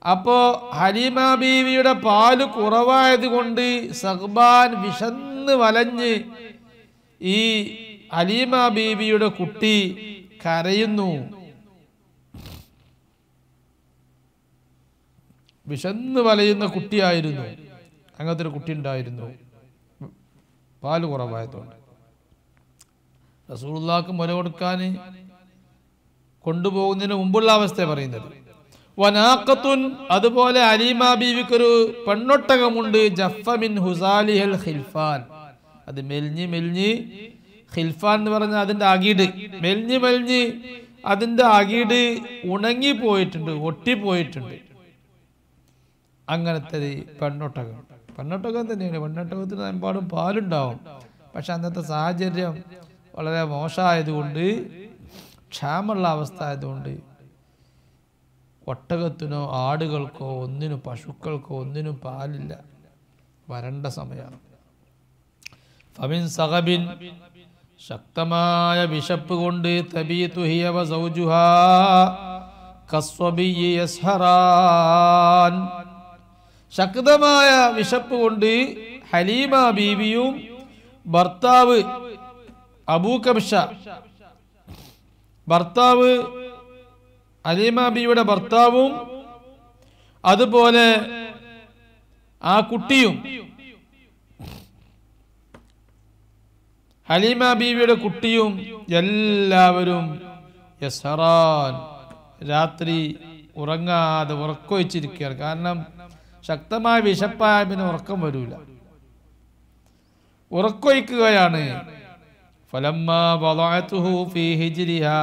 അപ്പോ ഹലീമ ബീവിയുടെ പാല് കുറവായത് കൊണ്ട് സഖ്ബാൻ വിശന്ന് വലഞ്ഞ് ഈ ഹലീമ ബീവിയുടെ കുട്ടി കരയുന്നു. വിശന്ന് വലയുന്ന കുട്ടിയായിരുന്നു. അങ്ങനത്തെ ഒരു കുട്ടി ഉണ്ടായിരുന്നു, പാല് കുറവായതുകൊണ്ട്. റസൂലുള്ളാഹിക്ക് മുല കൊടുക്കാൻ കൊണ്ടുപോകുന്നതിന് മുമ്പുള്ള അവസ്ഥ പറയുന്നത്. വനാഖത്തുൻ, അതുപോലെ ഹലീമ ബീവിക്കൊരു പെണ്ണൊട്ടകമുണ്ട്. ജഫ മിൻ ഹുസാലിഹൽ ഖിൽഫാൻ, അത് മെലിഞ്ഞ് മെലിഞ്ഞ്, ഖിൽഫാൻ എന്ന് പറഞ്ഞാൽ അതിൻ്റെ അകിട്, മെലിഞ്ഞ് മെലിഞ്ഞ് അതിൻ്റെ അകിട് ഉണങ്ങിപ്പോയിട്ടുണ്ട്, ഒട്ടിപ്പോയിട്ടുണ്ട്. അങ്ങനത്തെ പെണ്ണൊട്ടകം. പെണ്ണൊട്ടകം തന്നെയാണ്. പെണ്ണൊട്ടകത്തിന് എമ്പാടും പാലുണ്ടാവും. പക്ഷെ അന്നത്തെ സാഹചര്യം വളരെ മോശമായതുകൊണ്ട്, ക്ഷാമമുള്ള അവസ്ഥ ആയതുകൊണ്ട് ഒട്ടകത്തിനോ ആടുകൾക്കോ ഒന്നിനും, പശുക്കൾക്കോ ഒന്നിനും പാലില്ല. വരണ്ട സമയമാണ്. ഫമിൻ സഗബിൻ, ശക്തമായ വിശപ്പ് കൊണ്ട്, തബീതു ഹിയ വ സൗജുഹാ കസ്വബിയ്യി യസ്ഹറാൻ, ശക്തമായ വിശപ്പ് കൊണ്ട് ഹലീമ ബീവിയും ഭർത്താവ് അബൂ കബ്ഷ, ഭർത്താവ് ഹലീമ ബീവിയുടെ ഭർത്താവും അതുപോലെ ആ കുട്ടിയും, ഹലീമ ബീവിയുടെ കുട്ടിയും എല്ലാവരും യസ്ഹറാൻ, രാത്രി ഉറങ്ങാതെ ഉറക്കൊഴിച്ചിരിക്കുകയാണ്. കാരണം ശക്തമായ വിശപ്പായ പിന്നെ ഉറക്കം വരൂല, ഉറക്കൊഴിക്കുകയാണ്. ഫലമ്മാ വളഅതുഹു ഫീ ഹിജ്രിഹാ,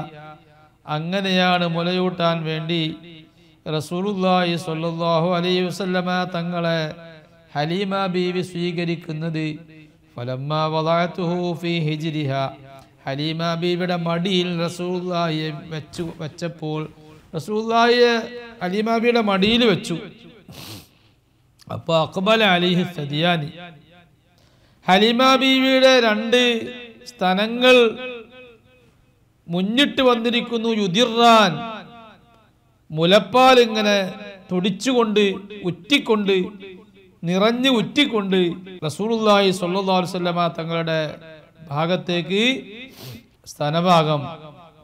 അങ്ങനെയാണ് മുലയൂട്ടാൻ വേണ്ടി റസൂലുള്ളാഹി സ്വല്ലല്ലാഹു അലൈഹി വസല്ലമ തങ്ങളെ ഹലീമ ബീവി സ്വീകരിക്കുന്നത്. ഫലമ്മാ വളഅതുഹു ഫീ ഹിജ്രിഹാ, ഹലീമ ബീവിയുടെ മടിയിൽ റസൂലുള്ളാഹിയെ വെച്ചപ്പോൾ, റസൂലുള്ളാഹിയെ ഹലീമ ബീവിയുടെ മടിയിൽ വെച്ചു. അപ്പോൾ അഖ്ബല അലൈഹി സദിയാനി, ഹലീമ ബീവിയുടെ 2 സ്തനങ്ങൾ മുന്നിട്ട് വന്നിരിക്കുന്നു. യുദിറാൻ, മുലപ്പാൽ ഇങ്ങനെ തുടിച്ചുകൊണ്ട്, ഉറ്റിക്കൊണ്ട്, നിറഞ്ഞു ഉറ്റിക്കൊണ്ട് റസൂലുള്ളാഹി സ്വല്ലല്ലാഹു അലൈഹി വസല്ലമ തങ്ങളുടെ ഭാഗത്തേക്ക് സ്തനഭാഗം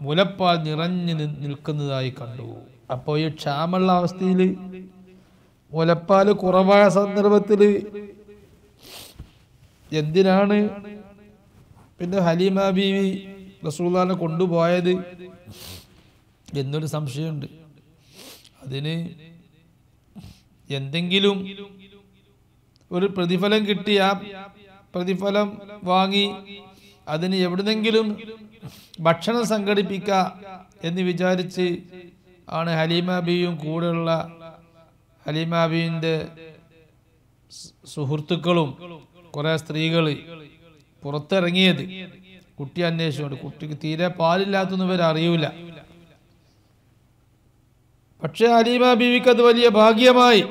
മുലപ്പാൽ നിറഞ്ഞു നിൽക്കുന്നതായി കണ്ടു. അപ്പോൾ ഈ ക്ഷാമുള്ള അവസ്ഥയിൽ മുലപ്പാൽ കുറവായ സന്ദർഭത്തിൽ എന്തിനാണ് പിന്നെ ഹലീമ ബീവി റസൂലുള്ളാഹിനെ കൊണ്ടുപോയത് എന്നൊരു സംശയമുണ്ട്. അതിന് എന്തെങ്കിലും ഒരു പ്രതിഫലം കിട്ടി ആ പ്രതിഫലം വാങ്ങി അതിന് എവിടുന്നെങ്കിലും ഭക്ഷണം സംഘടിപ്പിക്കുക എന്ന് വിചാരിച്ച് ആണ് ഹലീമ ബീവിയും കൂടെയുള്ള ഹലീമ ബീവിൻ്റെ സുഹൃത്തുക്കളും കുറേ സ്ത്രീകൾ പുറത്തിറങ്ങിയത്. കുട്ടി അന്വേഷിച്ചുകൊണ്ട്, കുട്ടിക്ക് തീരെ പാലില്ലാത്തൊന്നും ഇവർ അറിയൂല. പക്ഷെ ഹലീമ ബീവിക്ക് അത് വലിയ ഭാഗ്യമായി.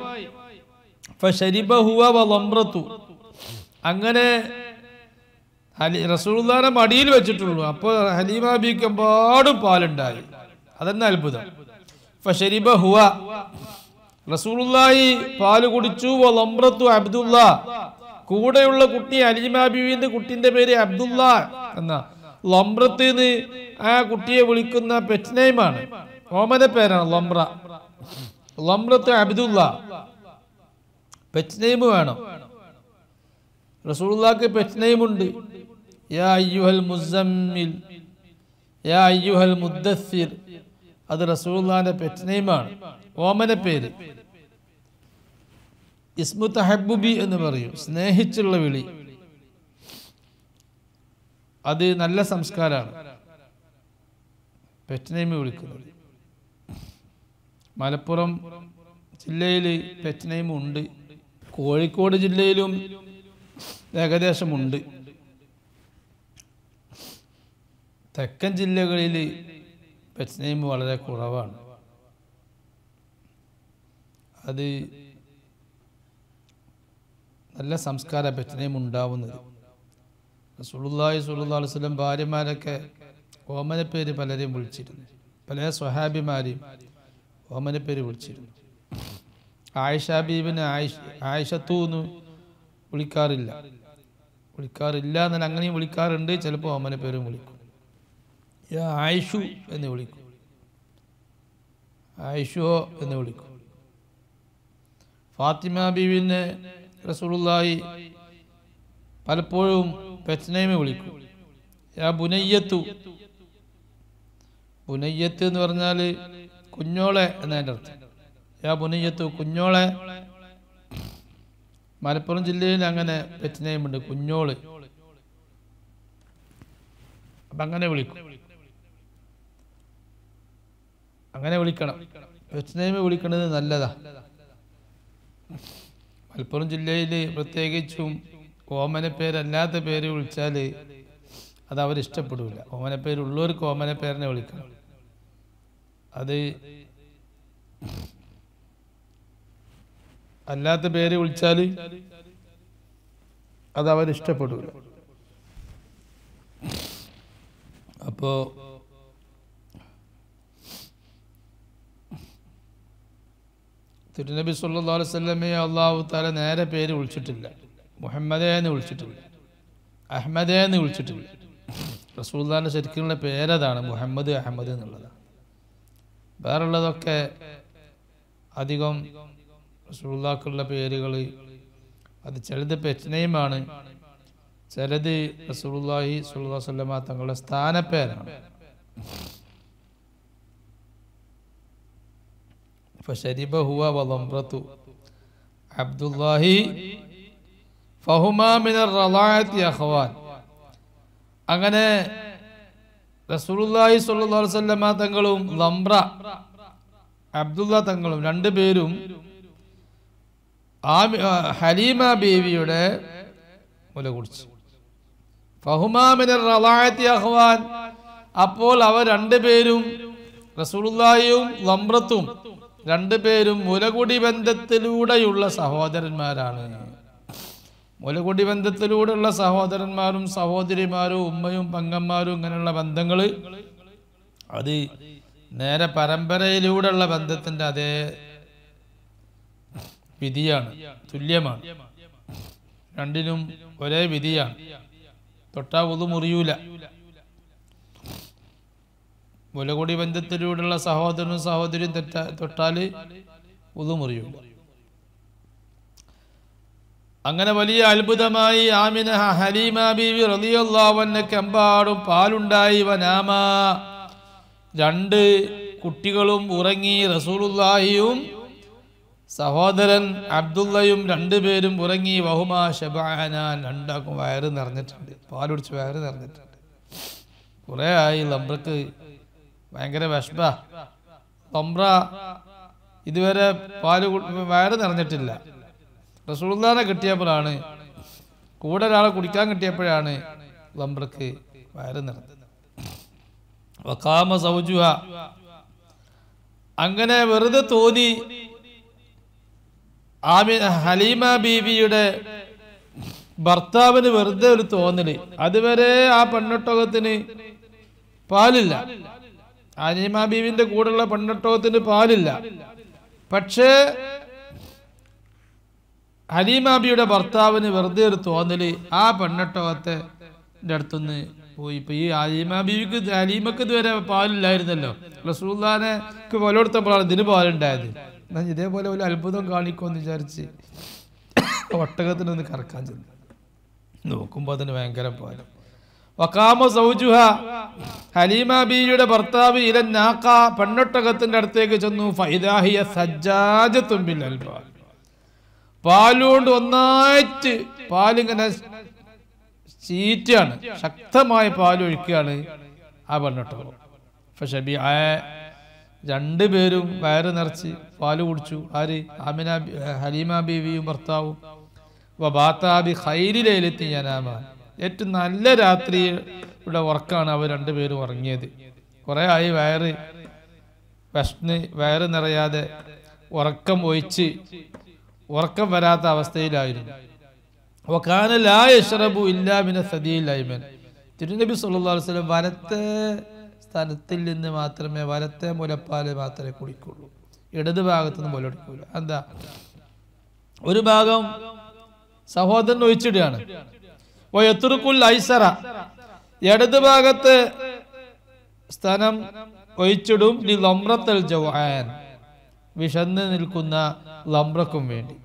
അങ്ങനെ റസൂലുള്ളാഹിനെ മടിയിൽ വെച്ചിട്ടുള്ളൂ. അപ്പോൾ ഹലീമ ബീവിക്ക് എമ്പാടും പാലുണ്ടായി. അതെന്നെ അത്ഭുതം. ഫശരിബ ഹുവ, റസൂലുള്ളാഹി പാല് കുടിച്ചു. വലംറത്തു അബ്ദുല്ല, കൂടെയുള്ള കുട്ടി ഹലീമ ബീവിന്റെ കുട്ടിന്റെ പേര് അബ്ദുല്ല എന്ന. ലംറത്ത് ആ കുട്ടിയെ വിളിക്കുന്ന പെറ്റ് നെയിമാണ്, ഓമന പേരാണ് ലംറ. ലംറത്ത് അബ്ദുല്ല, പെറ്റ് നെയിം വേണം. റസൂലുള്ളാഹിക്ക് പെറ്റ് നെയിം ഉണ്ട്. യാ അയ്യുഹൽ മുസമ്മിൽ, യാ അയ്യുഹൽ മുദ്ദസ്സിർ, അത് റസൂലുള്ളാഹിന്റെ പെറ്റ് നെയിമാണ്, ഓമന പേര്. ഇസ്മു തഹബ്ബുബി എന്ന് പറയും, സ്നേഹിച്ചുള്ള വിളി. അത് നല്ല സംസ്കാരമാണ്, പെറ്റ് നെയിം വിളിക്കുന്നത്. മലപ്പുറം ജില്ലയിൽ പെറ്റ് നെയിം ഉണ്ട്, കോഴിക്കോട് ജില്ലയിലും ഏകദേശമുണ്ട്. തെക്കൻ ജില്ലകളിൽ പെറ്റ് നെയിം വളരെ കുറവാണ്. അത് നല്ല സംസ്കാര പെറ്റ് നെയിം ഉണ്ടാവുന്നത്. റസൂലുള്ളാഹി സ്വല്ലല്ലാഹു അലൈഹി വസല്ലം ഭാര്യമാരൊക്കെ ഓമന പേര് പലരെയും വിളിച്ചിരുന്നു. പല സ്വഹാബിമാരെയും ഓമന പേര് വിളിച്ചിരുന്നു. ആയിഷ ബീബിനെ ആയിഷത്തു എന്ന് വിളിക്കാറില്ല എന്നാൽ അങ്ങനെയും വിളിക്കാറുണ്ട്. ചിലപ്പോൾ ഓമന പേരും വിളിക്കും. ആയിഷു എന്ന് വിളിക്കും, ആയിഷോ എന്ന് വിളിക്കും. ഫാത്തിമ ബീവിനെ റസൂലുള്ളാഹി പലപ്പോഴും പെറ്റ് നെയിം വിളിക്കും. യാ ബുനയ്യത്തു, ബുനയ്യത്ത് എന്ന് പറഞ്ഞാൽ കുഞ്ഞോളെ എന്നതിൻ്റെ അർത്ഥം. യാ ബുനയ്യത്തു, കുഞ്ഞോളെ. മലപ്പുറം ജില്ലയിൽ അങ്ങനെ പെറ്റ് നെയിം ഉണ്ട്, കുഞ്ഞോള്. അപ്പം അങ്ങനെ വിളിക്കും, അങ്ങനെ വിളിക്കണം. പെറ്റ് നെയിം വിളിക്കുന്നത് നല്ലതാ. മലപ്പുറം ജില്ലയിൽ പ്രത്യേകിച്ചും ഓമന പേരല്ലാത്ത പേര് വിളിച്ചാൽ അത് അവരിഷ്ടപ്പെടില്ല. ഓമന പേരുള്ളവർക്ക് ഓമന പേരിനെ വിളിക്കണം. അത് അല്ലാത്ത പേര് വിളിച്ചാൽ അത് അവരിഷ്ടപ്പെടില്ല. അപ്പോ തിരുനബി സല്ലല്ലാഹു അലൈഹി വസല്ലമയെ അല്ലാഹു തആല നേരെ പേര് വിളിച്ചിട്ടില്ല. മുഹമ്മദേ എന്ന് വിളിച്ചിട്ടില്ല, അഹ്മദേ എന്ന് വിളിച്ചിട്ടില്ല. റസൂലുള്ളാഹിന്റെ ശരിക്കുള്ള പേരതാണ്, മുഹമ്മദ് അഹമ്മദ് എന്നുള്ളതാണ്. വേറുള്ളതൊക്കെ അധികം റസൂലുള്ളാഹിക്കുള്ള പേരുകൾ അത് ചിലത് പെറ്റ് നെയിമാണ്, ചിലത് റസൂലുള്ളാഹി സ്വല്ലല്ലാഹു അലൈഹി വസല്ലമ തങ്ങളുടെ സ്ഥാനപ്പേരാണ്. ഫശരിബ ഹുവ വലംറത്തു അബ്ദുല്ലാഹി ഫഹുമാ മിനർ റളാഅത്തി അഖ്വാൻ. അങ്ങനെ റസൂലുള്ളാഹി സ്വല്ലല്ലാഹു അലൈഹി വസല്ലമ തങ്ങളും ലംറ അബ്ദുല്ല തങ്ങളും രണ്ടുപേരും ഹലീമ ബീവിയുടെ മുല കുടിച്ചു. ഫഹുമാ മിനർ റളാഅത്തി അഖ്വാൻ. അപ്പോൾ അവർ രണ്ടുപേരും, റസൂലുള്ളാഹിയും ലംറത്തും രണ്ടുപേരും മുലകുടി ബന്ധത്തിലൂടെയുള്ള സഹോദരന്മാരാണ്. മുലകുടി ബന്ധത്തിലൂടെയുള്ള സഹോദരന്മാരും സഹോദരിമാരും ഉമ്മയും പെങ്ങന്മാരും ഇങ്ങനെയുള്ള ബന്ധങ്ങൾ അത് നേരെ പരമ്പരയിലൂടെയുള്ള ബന്ധത്തിൻ്റെ അതേ വിധിയാണ്, തുല്യമാണ്. രണ്ടിനും ഒരേ വിധിയാണ്. തൊട്ടാ വുളു മുറിയൂല. മുലകുടി ബന്ധത്തിലൂടെയുള്ള സഹോദരനും സഹോദരിയും തൊട്ടാൽ വുളു മുറിയൂല. അങ്ങനെ വലിയ അത്ഭുതമായി ആമിന ഹലീമ ബീവി റളിയല്ലാഹു അൻഹയ്ക്ക് എമ്പാടും പാലുണ്ടായി. വനാമ, രണ്ട് കുട്ടികളും ഉറങ്ങി. റസൂലുള്ളാഹിയും സഹോദരൻ അബ്ദുള്ളയും രണ്ടുപേരും ഉറങ്ങി. വഹുമാ ശബഅനാൻ, രണ്ടാക്കും വയറ് നിറഞ്ഞിട്ടുണ്ട്, പാൽ കുടിച്ച് വയറ് നിറഞ്ഞിട്ടുണ്ട്. കുറേ ആയി ലംബ്രക്ക് ഭയങ്കര വിഷമ. ലംബ്ര ഇതുവരെ വയറ് നിറഞ്ഞിട്ടില്ല. റസൂലുള്ളാഹിനെ കിട്ടിയപ്പോഴാണ്, കൂടെ ഒരാളെ കുടിക്കാൻ കിട്ടിയപ്പോഴാണ് ലംബ്രക്ക് വയറ് നിറഞ്ഞത്. വഖാമ സൗജുഹ, അങ്ങനെ വെറുതെ തോന്നി ഹലീമ ബീവിയുടെ ഭർത്താവിന് വെറുതെ ഒരു തോന്നല്. അതുവരെ ആ പെണ്ണൊട്ടകത്തിന് പാലില്ല, ഹലീമ ബീവിന്റെ കൂടെയുള്ള പെണ്ണൊട്ടകത്തിന് പാലില്ല. പക്ഷേ ഹലീമ ബീവിയുടെ ഭർത്താവിന് വെറുതെ ഒരു തോന്നല്, ആ പെണ്ണൊട്ടകത്തെ അടുത്തുനിന്ന് പോയി. ഇപ്പൊ ഈ ഹലീമക്ക് ഇതുവരെ പാലില്ലായിരുന്നല്ലോ, റസൂലുള്ളാഹിക്ക് പാൽ കൊടുത്തപ്പോഴാണ് ഇതിന് പാലുണ്ടായത്. എന്നാൽ ഇതേപോലെ ഒരു അത്ഭുതം കാണിക്കുമെന്ന് വിചാരിച്ച് ഒട്ടകത്തിനൊന്ന് കറക്കാൻ ചെന്നു. നോക്കുമ്പോൾ അതിന് ഭയങ്കര പാല്. വഖാമ സൗജുഹ, ഹലീമ ബീവിയുടെ ഭർത്താവ് ഇലൻ നാഖ, പെണ്ണൊട്ടകത്തിന്റെ അടുത്തേക്ക് ചെന്നു. ഫഇദാ ഹിയ സജ്ജാജത്തുൻ ബിൽ അൽബാൽ, പാലുകൊണ്ട് ഒന്നായിട്ട് പാലിങ്ങനെ ചീറ്റാണ്, ശക്തമായ പാലൊഴിക്കുകയാണ് ആ പെണ്ണൊട്ടകം. ഫശബിഅ, രണ്ടുപേരും വയറ് നിറച്ച് പാല് കുടിച്ചു. ആര്? ഹലീമ ബീവിയും ഭർത്താവും. വബാതാ ബി ഖൈരി ലൈലത്തി യനാമ, ഏറ്റവും നല്ല രാത്രിയുടെ ഉറക്കാണ് അവർ രണ്ടുപേരും ഉറങ്ങിയത്. കുറേ ആയി വയറ് വിശന്ന് വയറ് നിറയാതെ ഉറക്കം ഒഴിച്ച് ഉറക്കം വരാത്ത അവസ്ഥയിലായിരുന്നു. വകാന ലാ യശ്റബു ഇല്ലാ മിന സദീൽ അയ്മൻ, തിരുനബി സല്ലല്ലാഹു അലൈഹി വസല്ലം വലത്തെ സ്ഥലത്തിൽ നിന്ന് മാത്രമേ, വലത്തെ മുലപ്പാല് മാത്രമേ കുടിക്കുള്ളൂ, ഇടത് ഭാഗത്തുനിന്ന് മുല കുടിക്കൂല. എന്താ? ഒരു ഭാഗം സഹോദരൻ ഒഴിച്ചിടുകയാണ്. വയത്തുറുക്കുൽ ഐസറ, ഇടത് ഭാഗത്ത് സ്ഥലം ഒഴിച്ചിടും. ലംറത്തുൽ ജൗആൻ, വിശന്ന് നിൽക്കുന്ന ലംറക്കും വേണ്ടി.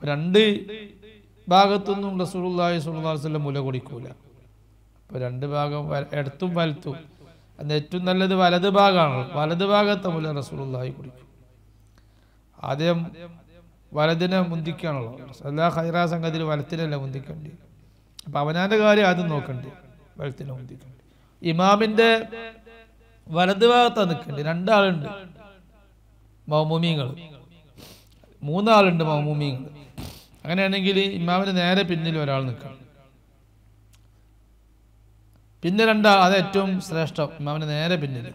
രണ്ട് ഭാഗത്തൊന്നും റസൂലുള്ളാഹി സ്വല്ലല്ലാഹു അലൈഹി വസല്ലം മുല കുടിക്കൂല. അപ്പൊ രണ്ട് ഭാഗം ഇടത്തും വലത്തും, അത് ഏറ്റവും നല്ലത് വലത് ഭാഗമാണല്ലോ, വലത് ഭാഗത്തെ മുല റസൂലുള്ളാഹി കുടിക്കും. ആദ്യം വലതിനെ മുന്തിക്കാണല്ലോ, എല്ലാ ഖൈറാ സംഗതിയിൽ വലത്തിനല്ല മുന്തിക്കണ്ടി. അപ്പൊ അവനാന്റെ കാര്യം ആദ്യം നോക്കണ്ടി, വലത്തിനെ മുന്തിക്കണ്ടി. ഇമാമിന്റെ വലത് ഭാഗത്താണ് നിൽക്കണ്ടി. രണ്ടാളുണ്ട് മൗമൂമീങ്ങൾ, മൂന്നാളുണ്ട് മൗമൂമീങ്ങൾ. അങ്ങനെയാണെങ്കിൽ ഇമാമിന് നേരെ പിന്നിൽ ഒരാൾ നിൽക്കണം, പിന്നെ രണ്ടാൾ, അത് ഏറ്റവും ശ്രേഷ്ഠം, ഇമാമിന് നേരെ പിന്നിൽ.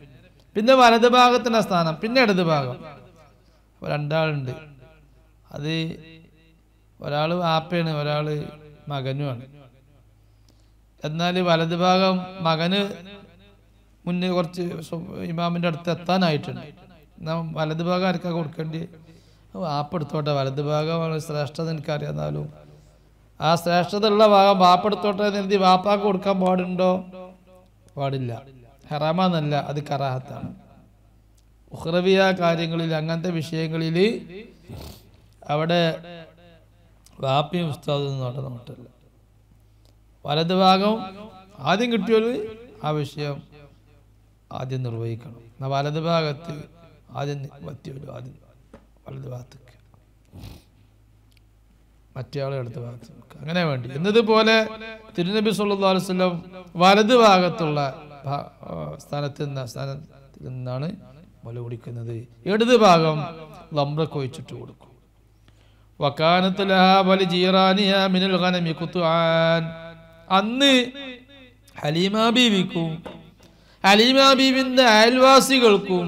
പിന്നെ വലത് ഭാഗത്തിന്റെ സ്ഥാനം, പിന്നെ ഇടത് ഭാഗം. അപ്പോൾ രണ്ടാളുണ്ട്, അത് ഒരാൾ വാപ്പയാണ്, ഒരാൾ മകനുമാണ്. എന്നാൽ വലത് ഭാഗം മകന് മുന്നേ കുറച്ച് ഇമാമിൻ്റെ അടുത്ത് എത്താനായിട്ടുണ്ട്. എന്നാൽ വലത് ഭാഗം ആർക്കാ കൊടുക്കേണ്ടി? വാപ്പ എടുത്തോട്ടെ, വലത് ഭാഗമാണ് ശ്രേഷ്ഠത എനിക്കറിയാന്നാലും ആ ശ്രേഷ്ഠത ഉള്ള ഭാഗം വാപ്പ എടുത്തോട്ടെ എന്ന് കരുതി വാപ്പാക്ക് കൊടുക്കാൻ പാടുണ്ടോ? പാടില്ല, ഹറാമാന്നല്ല, അത് കറാഹത്താണ്. ഉഖ്റവിയ കാര്യങ്ങളിൽ, അങ്ങനത്തെ വിഷയങ്ങളിൽ അവിടെ വാപ്പയും ഉസ്താദൊന്നും നോട്ടല്ല. വലത് ഭാഗം ആദ്യം കിട്ടിയോളൂ ആ വിഷയം ആദ്യം നിർവഹിക്കണം. എന്നാൽ വലത് ഭാഗത്ത് ആദ്യം പറ്റിയോളൂ ആദ്യം വലത് ഭാഗത്ത്, മറ്റേ ആളെ അടുത്ത ഭാഗത്ത്, അങ്ങനെ വേണ്ടി. എന്നതുപോലെ തിരുനബി സല്ലല്ലാഹു അലൈഹി വസല്ലം വലത് ഭാഗത്തുള്ള സ്ഥാനത്തിൽ നിന്നാണ് മുല കുടിക്കുന്നത്. ഇടത് ഭാഗം ലംറക്ക് ഒഴിച്ചിട്ട് കൊടുക്കും. വകാനത്ത് ലഹാ വലി ജീറാനിഹാ മിനൽ ഗനമി ഖുത്ആൻ, അന്ന് ഹലീമ ബീവിക്കും ഹലീമ ബീവിന്റെ അയൽവാസികൾക്കും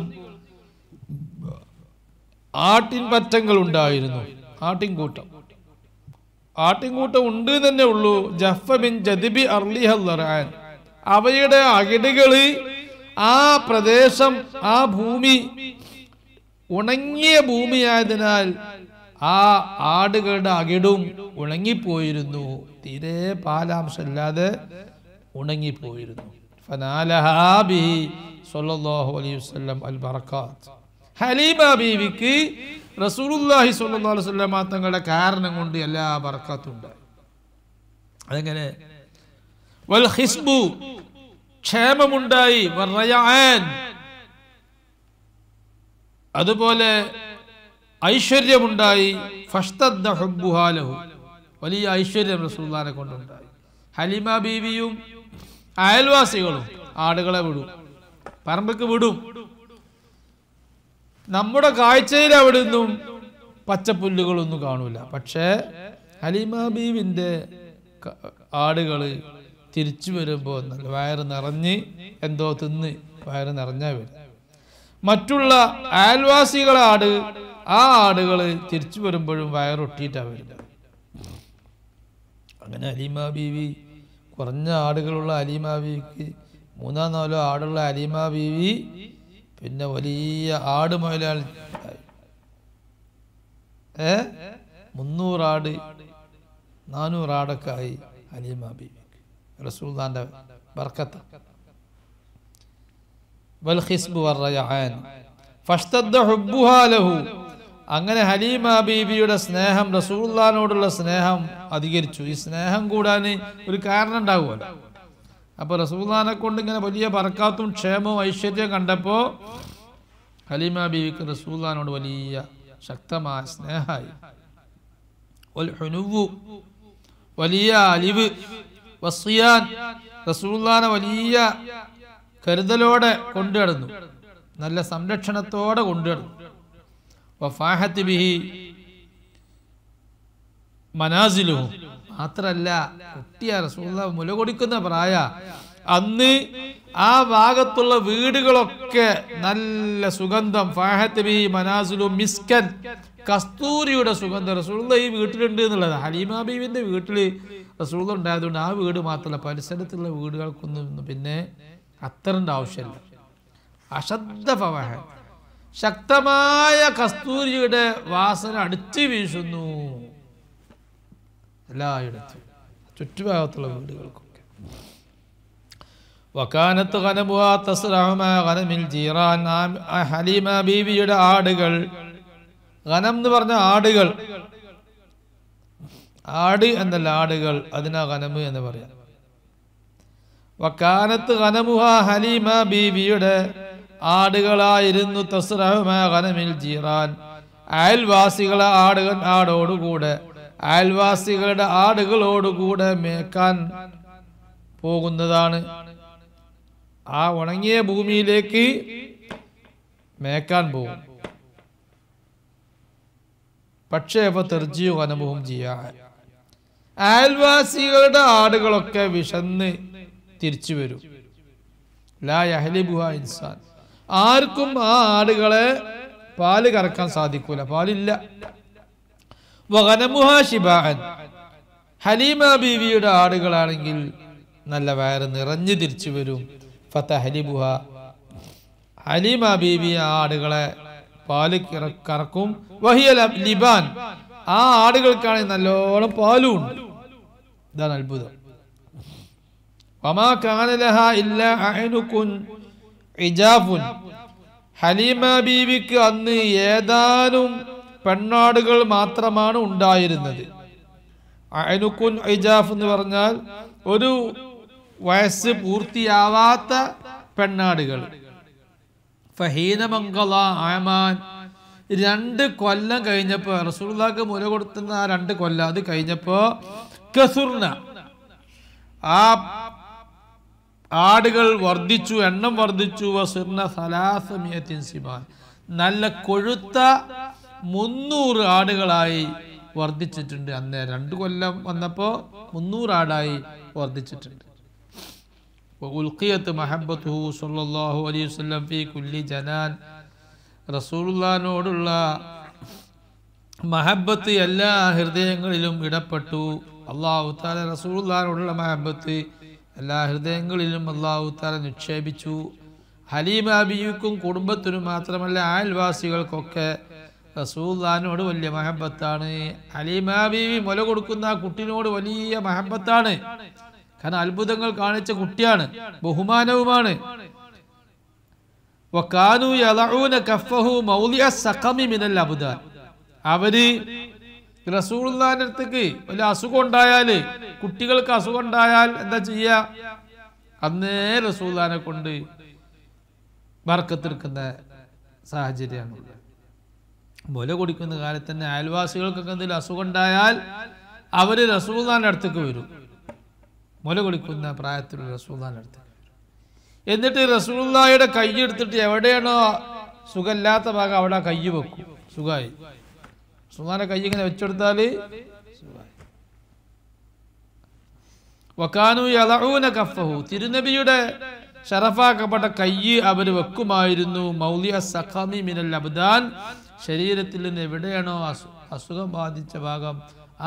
ആട്ടിൻപറ്റങ്ങൾ ഉണ്ടായിരുന്നു, ആട്ടിൻകൂട്ടം ഉണ്ട് തന്നെ ഉള്ളൂ. ജഫ ബിൻ ജദിബി അർലിഹൽ ദർആൻ, അവയുടെ അകിടുകള്, ആ പ്രദേശം, ആ ഭൂമി ഉണങ്ങിയ ഭൂമിയായതിനാൽ ആ ആടുകളുടെ അകിടും ഉണങ്ങിപ്പോയിരുന്നു, തീരെ പാലാംശമില്ലാതെ ഉണങ്ങിപ്പോയിരുന്നു. ഫനാലഹാ ബിഹി സ്വല്ലല്ലാഹു അലൈഹി വസല്ലം അൽ ബറകാത്ത്, ഹലീമ ബീവിക്ക് റസൂലുള്ളാഹി സ്വല്ലല്ലാഹു അലൈഹി വസല്ലം തങ്ങളുടെ കാരണം കൊണ്ട് എല്ലാ ബർക്കത്തും ഉണ്ടായി. അതെങ്ങനെ? വൽ ഖിസ്ബു, ക്ഷേമമുണ്ടായി, വറയാൻ, അതുപോലെ ഐശ്വര്യമുണ്ടായി, ഫഷ്തദ്ദ ഹുബ്ബുഹാ ലഹു, വലിയ ഐശ്വര്യം റസൂലുള്ളാഹിനെ കൊണ്ടുണ്ടായി. ഹലീമ ബീവിയും അയൽവാസികളും ആടുകളെ വിടും, പറമ്പക്ക് വിടും. നമ്മുടെ കാഴ്ചയിൽ അവിടെ നിന്നും പച്ചപ്പുല്ലുകളൊന്നും കാണൂല. പക്ഷേ ഹലീമ ബീവിൻ്റെ ആടുകൾ തിരിച്ചു വരുമ്പോൾ നല്ല വയറ് നിറഞ്ഞ് എന്തോ തിന്ന് വയറ് നിറഞ്ഞാൽ വരും. മറ്റുള്ള അയൽവാസികളെ ആ ആടുകൾ തിരിച്ചു വരുമ്പോഴും വയറൊട്ടിയിട്ടാണ് വരുന്നത്. അങ്ങനെ ഹലീമ ബീവി, കുറഞ്ഞ ആടുകളുള്ള ഹലീമ ബീവിക്ക് 3-4 ആടുള്ള ഹലീമ ബീവി പിന്നെ വലിയ ആട് മുതലാളി. 300 ആട് 400 ആടൊക്കെ ആയി ഹലീമ ബീവിക്ക് റസൂലുള്ളാഹിന്റെ ബർക്കത്ത്. വൽ ഖിസ്ബു വറയാൻ ഫഷ്തദ്ദ ഹുബ്ബുഹാ ലഹു. അങ്ങനെ ഹലീമ ബീവിയുടെ സ്നേഹം, റസൂലുള്ളാഹിനോടുള്ള സ്നേഹം അധികരിച്ചു. ഈ സ്നേഹം കൂടാൻ ഒരു കാരണം ഉണ്ടാകുമല്ലോ. അപ്പോൾ റസൂലുള്ളാഹിനെ കൊണ്ട് ഇങ്ങനെ വലിയ ബർക്കത്തും ക്ഷേമവും ഐശ്വര്യം കണ്ടപ്പോൾ ഹലീമ ബീവിക്ക് റസൂലുള്ളാഹിനോട് വലിയ ശക്തമായ സ്നേഹമായി. വൽ ഹുനുവു, വലിയ അലിവ്, വസിയാൻ, റസൂലുള്ളാഹിനെ വലിയ കരുതലോടെ കൊണ്ടുനടന്നു, നല്ല സംരക്ഷണത്തോടെ കൊണ്ടുനടന്നു. വഫാഹത്ത് ബിഹി മനാസിലുഹു, മാത്രല്ല കുട്ടിയ റസൂലുള്ളാഹി മുല കൊടുക്കുന്ന പ്രായ. അന്ന് ആ ഭാഗത്തുള്ള വീടുകളൊക്കെ നല്ല സുഗന്ധം. ഫാഹത്ത് ബിഹി മനാസിലു മിസ്കൻ, കസ്തൂരിയുടെ സുഗന്ധം റസൂലുള്ളാഹി ഈ വീട്ടിലുണ്ട് എന്നുള്ളത്. ഹലീമ ബീവിന്റെ വീട്ടിൽ റസൂലുള്ളാഹി ഉണ്ടായതുകൊണ്ട് ആ വീട് മാത്രമല്ല പരിസരത്തുള്ള വീടുകൾക്കൊന്നും പിന്നെ അത്തറിൻ്റെ ആവശ്യമില്ല. അശദ്ധ ഫവാഹ, ശക്തമായ കസ്തൂരിയുടെ വാസന അടിച്ചു വീശുന്നു എല്ലായിടത്തും, ചുറ്റുഭാഗത്തുള്ള വീടുകൾക്കൊക്കെ. വകാനത്ത് ഗനമുഹാ തസ്റഉ മാ ഗനമിൽ ജീറാൻ, ഹലീമ ബീവിയുടെ ആടുകൾ, ഗനം എന്ന് പറഞ്ഞ ആടുകൾ, ആട് എന്നല്ല ആടുകൾ, അതിനാ ഗനം എന്ന് പറയാം. വകാനത്ത് ഗനമുഹാ, ഹലീമ ബീവിയുടെ ആടുകളായിരുന്നു, തസ്റഉ മാ ഗനമിൽ ജീറാൻ, അയൽവാസികളെ ആടോടുകൂടെ, അയൽവാസികളുടെ ആടുകളോടുകൂടെ മേക്കാൻ പോകുന്നതാണ്. ആ ഉണങ്ങിയ ഭൂമിയിലേക്ക് മേക്കാൻ പോകും. പക്ഷേ തെർജിയു ഗനമുഹും ജിയാഅൻ, അയൽവാസികളുടെ ആടുകളൊക്കെ വിശന്ന് തിരിച്ചു വരും. ലാ യഹ്ലിബുഹാ ഇൻസാൻ, ആർക്കും ആ ആടുകളെ പാല് കറക്കാൻ സാധിക്കൂല, പാലില്ല. വഗനമുഹാ ശിബാഅൻ, ഹലീമ ബീവിയുടെ ആടുകളാണെങ്കിൽ നല്ല വയറ് നിറഞ്ഞു തിരിച്ചു വരും. ഫതഹ്ലിബുഹാ, ഹലീമ ബീവി ആ ആടുകളെ പാല് കറക്കും. വഹിയ ലിബാൻ, ആ ആടുകൾക്കാണെങ്കിൽ നല്ലോണം പാലും ഉണ്ട്. ഇതാണ് അത്ഭുതം. വമാ കാന ലഹാ ഇല്ലാ അഅ്നുകുൻ ഇജാഫുൻ, ഹലീമ ബീവിക്ക് അന്ന് ഏതാനും പെണ്ണാടുകൾ മാത്രമാണ് ഉണ്ടായിരുന്നത്. അഅ്നുകുൻ ഇജാഫ് എന്ന് പറഞ്ഞാൽ ഒരു വയസ്സ് പൂർത്തിയാവാത്ത പെണ്ണാടുകൾ. ഫഹീന മംഗള ആമാൻ, 2 കൊല്ലം കഴിഞ്ഞപ്പോൾ റസൂലുള്ളാഹിക്ക് മുല കൊടുത്തുന്ന ആ 2 കൊല്ലം അത് കഴിഞ്ഞപ്പോൾ കസുർന, ആ ആടുകൾ വർദ്ധിച്ചു, എണ്ണം വർദ്ധിച്ചു. വസിർന 300 സിമാൻ, നല്ല കൊഴുത്ത 300 ആടുകളായി വർദ്ധിച്ചിട്ടുണ്ട്. അന്ന് 2 കൊല്ലം വന്നപ്പോൾ 300 ആടായി വർദ്ധിച്ചിട്ടുണ്ട്. ഉൽഖിയത്ത് മഹബ്ബത്തുഹു സ്വല്ലല്ലാഹു അലൈഹി വസല്ലം ഫീ കുല്ലി ജനാൻ, റസൂലുള്ളാഹിനോടുള്ള മഹബ്ബത്ത് എല്ലാ ഹൃദയങ്ങളിലും ഇടപെട്ടു. അല്ലാഹു തആല റസൂലുള്ളാഹിനോടുള്ള മഹബ്ബത്ത് എല്ലാ ഹൃദയങ്ങളിലും അല്ലാഹു തആല നിക്ഷേപിച്ചു. ഹലീമ ബീവിക്കും കുടുംബത്തിനും മാത്രമല്ല അയൽവാസികൾക്കൊക്കെ റസൂലുള്ളാഹിനോട് വലിയ മഹബ്ബത്താണ്. ഹലീമ ബീവി മുല കൊടുക്കുന്ന ആ കുട്ടിനോട് വലിയ മഹബ്ബത്താണ്. കാരണം അത്ഭുതങ്ങൾ കാണിച്ച കുട്ടിയാണ്, ബഹുമാനവുമാണ്. വകാനു യളഊന കഫഹു മൗളിഅ സഖമി മിനൽ അബ്ദാൻ. അവര് റസൂലുള്ളാഹിന്റെ അടുത്തേക്ക് വല്ല അസുഖം ഉണ്ടായാൽ, കുട്ടികൾക്ക് അസുഖം ഉണ്ടായാൽ എന്താ ചെയ്യുക? അന്നേ റസൂലുള്ളാഹിനെ കൊണ്ട് ബർക്കത്തെടുക്കുന്ന സാഹചര്യമാണ്. മുല കുടിക്കുന്ന കാലത്ത് തന്നെ അയൽവാസികൾക്കൊക്കെ എന്തെങ്കിലും അസുഖം ഉണ്ടായാൽ അവര് റസൂലുള്ളാഹിന്റെ അടുത്തേക്ക് വരും. മുല കുടിക്കുന്ന പ്രായത്തിലുള്ള റസൂലുള്ളാഹിന്റെ അടുത്തേക്ക് വരും. എന്നിട്ട് റസൂലുള്ളാഹിയുടെ കൈ എടുത്തിട്ട് എവിടെയാണോ സുഖമില്ലാത്ത ഭാഗം അവിടെ കൈ വെക്കും. സുഖമായി റസൂലുള്ളാഹിന്റെ കൈ ഇങ്ങനെ വെച്ചെടുത്താൽ സുഖമായി. വകാനു യളഊന കഫഹു, തിരുനബിയുടെ ഷറഫാക്കപ്പെട്ട കൈ അവർ വെക്കുമായിരുന്നു. മൗലിഅ സഖമി മിനൽ അബ്ദാൻ, ശരീരത്തിൽ നിന്ന് എവിടെയാണോ അസുഖം ബാധിച്ച ഭാഗം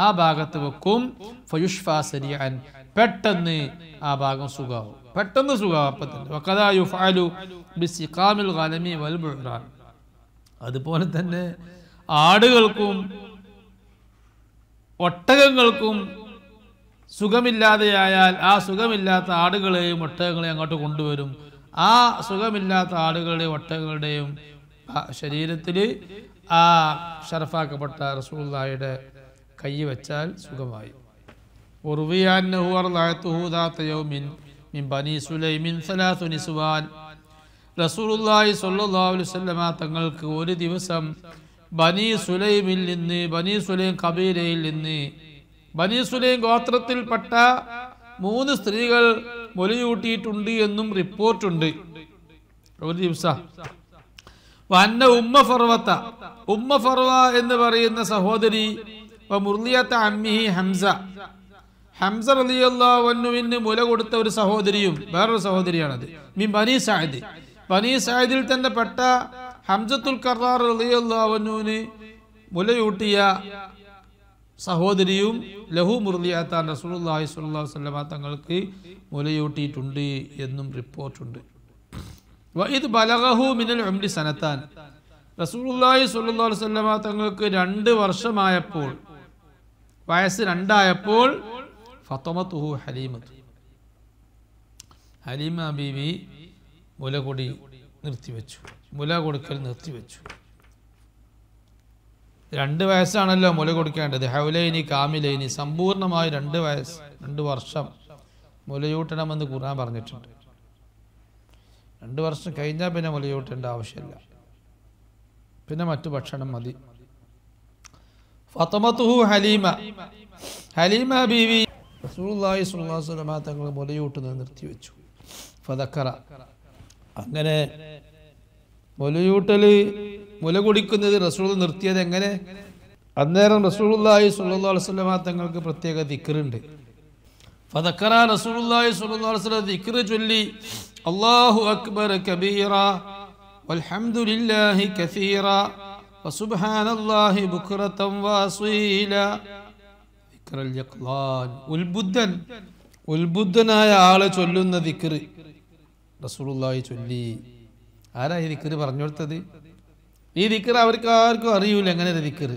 ആ ഭാഗത്ത് വെക്കും. ഫയുഷ്ഫാ സരിഅൻ, പെട്ടെന്ന് ആ ഭാഗം സുഖാവും, പെട്ടെന്ന് സുഖാവും അപ്പം തന്നെ. വഖദാ യുഫഅലു ബിസിഖാമിൽ ഗനമി വൽ ബുറാൻ, അതുപോലെ തന്നെ ആടുകൾക്കും ഒട്ടകങ്ങൾക്കും സുഖമില്ലാതെയായാൽ ആ സുഖമില്ലാത്ത ആടുകളെയും ഒട്ടകങ്ങളെയും അങ്ങോട്ട് കൊണ്ടുവരും. ആ സുഖമില്ലാത്ത ആടുകളുടെയും ഒട്ടകങ്ങളുടെയും ശരീരത്തിൽ ആ ഷറഫാക്കപ്പെട്ട റസൂലുള്ളാഹിയുടെ കൈ വെച്ചാൽ സുഖമായി. റസൂലുള്ളാഹി സ്വല്ലല്ലാഹു അലൈഹി വസല്ലമ തങ്ങൾക്ക് ഒരു ദിവസം ബനി സുലൈമിൽ നിന്ന്, ബനി സുലൈം കബീലയിൽ നിന്ന്, ബനി സുലൈം ഗോത്രത്തിൽപ്പെട്ട 3 സ്ത്രീകൾ മുലയൂട്ടിയിട്ടുണ്ട് എന്നും റിപ്പോർട്ടുണ്ട്. ഒരു ദിവസം വന്ന ഉമ്മ ഫർവത്ത, ഉമ്മ ഫർവ എന്ന് പറയുന്ന സഹോദരി, മുർലിയത്ത അമ്മിഹി ഹംസ, ഹംസ റളിയല്ലാഹു അൻഹുവിന് മുല കൊടുത്ത ഒരു സഹോദരിയും വേറൊരു സഹോദരിയാണത്. മിൻ ബനി സഅദ്, ബനി സഅദിൽ തന്നെ പെട്ട ഹംസത്തുൽ കറാർ റളിയല്ലാഹു അൻഹുവിന് മുലയൂട്ടിയ സഹോദരിയും ലഹു മുർലിയത്താൻ റസൂലുള്ളാഹി സ്വല്ലല്ലാഹു അലൈഹി വസല്ലമ തങ്ങൾക്ക് മുലയൂട്ടിയിട്ടുണ്ട് എന്നും റിപ്പോർട്ടുണ്ട്. വഇദ് ബലഗഹു മിനൽ ഉംരി സനത്താൻ, റസൂലുള്ളാഹി സ്വല്ലല്ലാഹു അലൈഹി വസല്ലമ തങ്ങൾക്ക് 2 വർഷമായപ്പോൾ, വയസ്സ് 2 ആയപ്പോൾ, ഫതമതുഹു ഹലീമത്ത്, ഹലീമ ബീവി മുല കൊടി നിർത്തിവെച്ചു, മുല കൊടുക്കൽ നിർത്തിവെച്ചു. 2 വയസ്സാണല്ലോ മുല കൊടുക്കേണ്ടത്. ഹൗലൈനി കാമിലൈനി, സമ്പൂർണമായി 2 വയസ്സ്, 2 വർഷം മുലയൂട്ടണമെന്ന് ഖുർആൻ പറഞ്ഞിട്ടുണ്ട്. 2 വർഷം കഴിഞ്ഞാൽ പിന്നെ മുലയൂട്ടേണ്ട ആവശ്യമില്ല, പിന്നെ മറ്റു ഭക്ഷണം മതി. ഫതമതുഹു ഹലീമ, ഹലീമ ബീവി റസൂലുള്ളാഹി സ്വല്ലല്ലാഹു അലൈഹി വസല്ലമ തങ്ങൾ മുലയൂട്ടുന്നത് നിർത്തിവെച്ചു. ഫദക്കറ, അങ്ങനെ മുലയൂട്ടൽ, മുല കുടിക്കുന്നത് റസൂൽ നിർത്തിയത് എങ്ങനെ? അന്നേരം റസൂലുള്ളാഹി സ്വല്ലല്ലാഹു അലൈഹി വസല്ലമ തങ്ങൾക്ക് പ്രത്യേക ദിക്റുണ്ട്. ഫദക്കറ റസൂലുള്ളാഹി സ്വല്ലല്ലാഹു അലൈഹി വസല്ലം ദിക്ർ ചൊല്ലി, അല്ലാഹു അക്ബർ കബീറ വൽഹംദുലില്ലാഹി കസീറ വസുബ്ഹാനല്ലാഹി ബുക്റതൻ വഅസീല. ദിക്റുൽ യഖ്ലാൻ, ഉൽബുദ്ധനായ ആളെ ചൊല്ലുന്ന ദിക്ർ റസൂലുള്ളാഹി ചൊല്ലി. ആരാ ഈ ദിക്ർ പറഞ്ഞു കൊടുത്തത്? ഈ ദിക്ർ അവർക്ക് ആർക്കും അറിയൂല എങ്ങനെ ഒരു ദിക്ർ.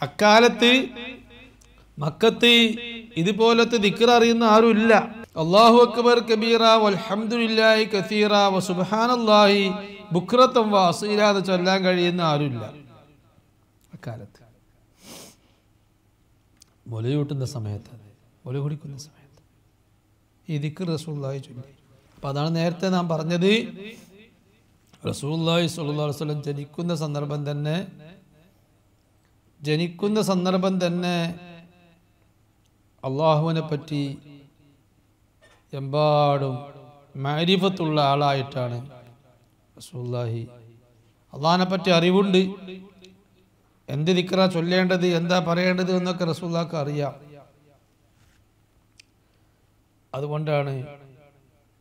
അക്കാലത്ത് മക്കത്ത് ഇതുപോലത്തെ ദിക്ർ അറിയുന്ന ആരും ഇല്ല. അല്ലാഹു അക്ബർ കബീറ വൽഹംദുലില്ലാഹി കസീറ വസുബ്ഹാനല്ലാഹി ബുക്റതൻ വഅസീല എന്ന് ചൊല്ലാൻ കഴിയുന്ന ആരുമില്ല അക്കാലത്ത്. മുലയൂട്ടുന്ന സമയത്ത്, മുല കുടിക്കുന്ന സമയത്ത് ഈ ദിക്ർ റസൂലുള്ളാഹി ചൊല്ലി. അപ്പം അതാണ് നേരത്തെ നാം പറഞ്ഞത്, റസൂലുള്ളാഹി സ്വല്ലല്ലാഹു അലൈഹി വസല്ലം ജനിക്കുന്ന സന്ദർഭം തന്നെ അള്ളാഹുവിനെ പറ്റി എമ്പാടും മഅരിഫത്തുള്ള ആളായിട്ടാണ് റസൂലുള്ളാഹി. അള്ളാഹിനെ പറ്റി അറിവുണ്ട്, എന്ത് ദിക്റാ ചൊല്ലേണ്ടത്, എന്താ പറയേണ്ടത് എന്നൊക്കെ റസൂലുള്ളാഹിക്ക് അറിയാം. അതുകൊണ്ടാണ്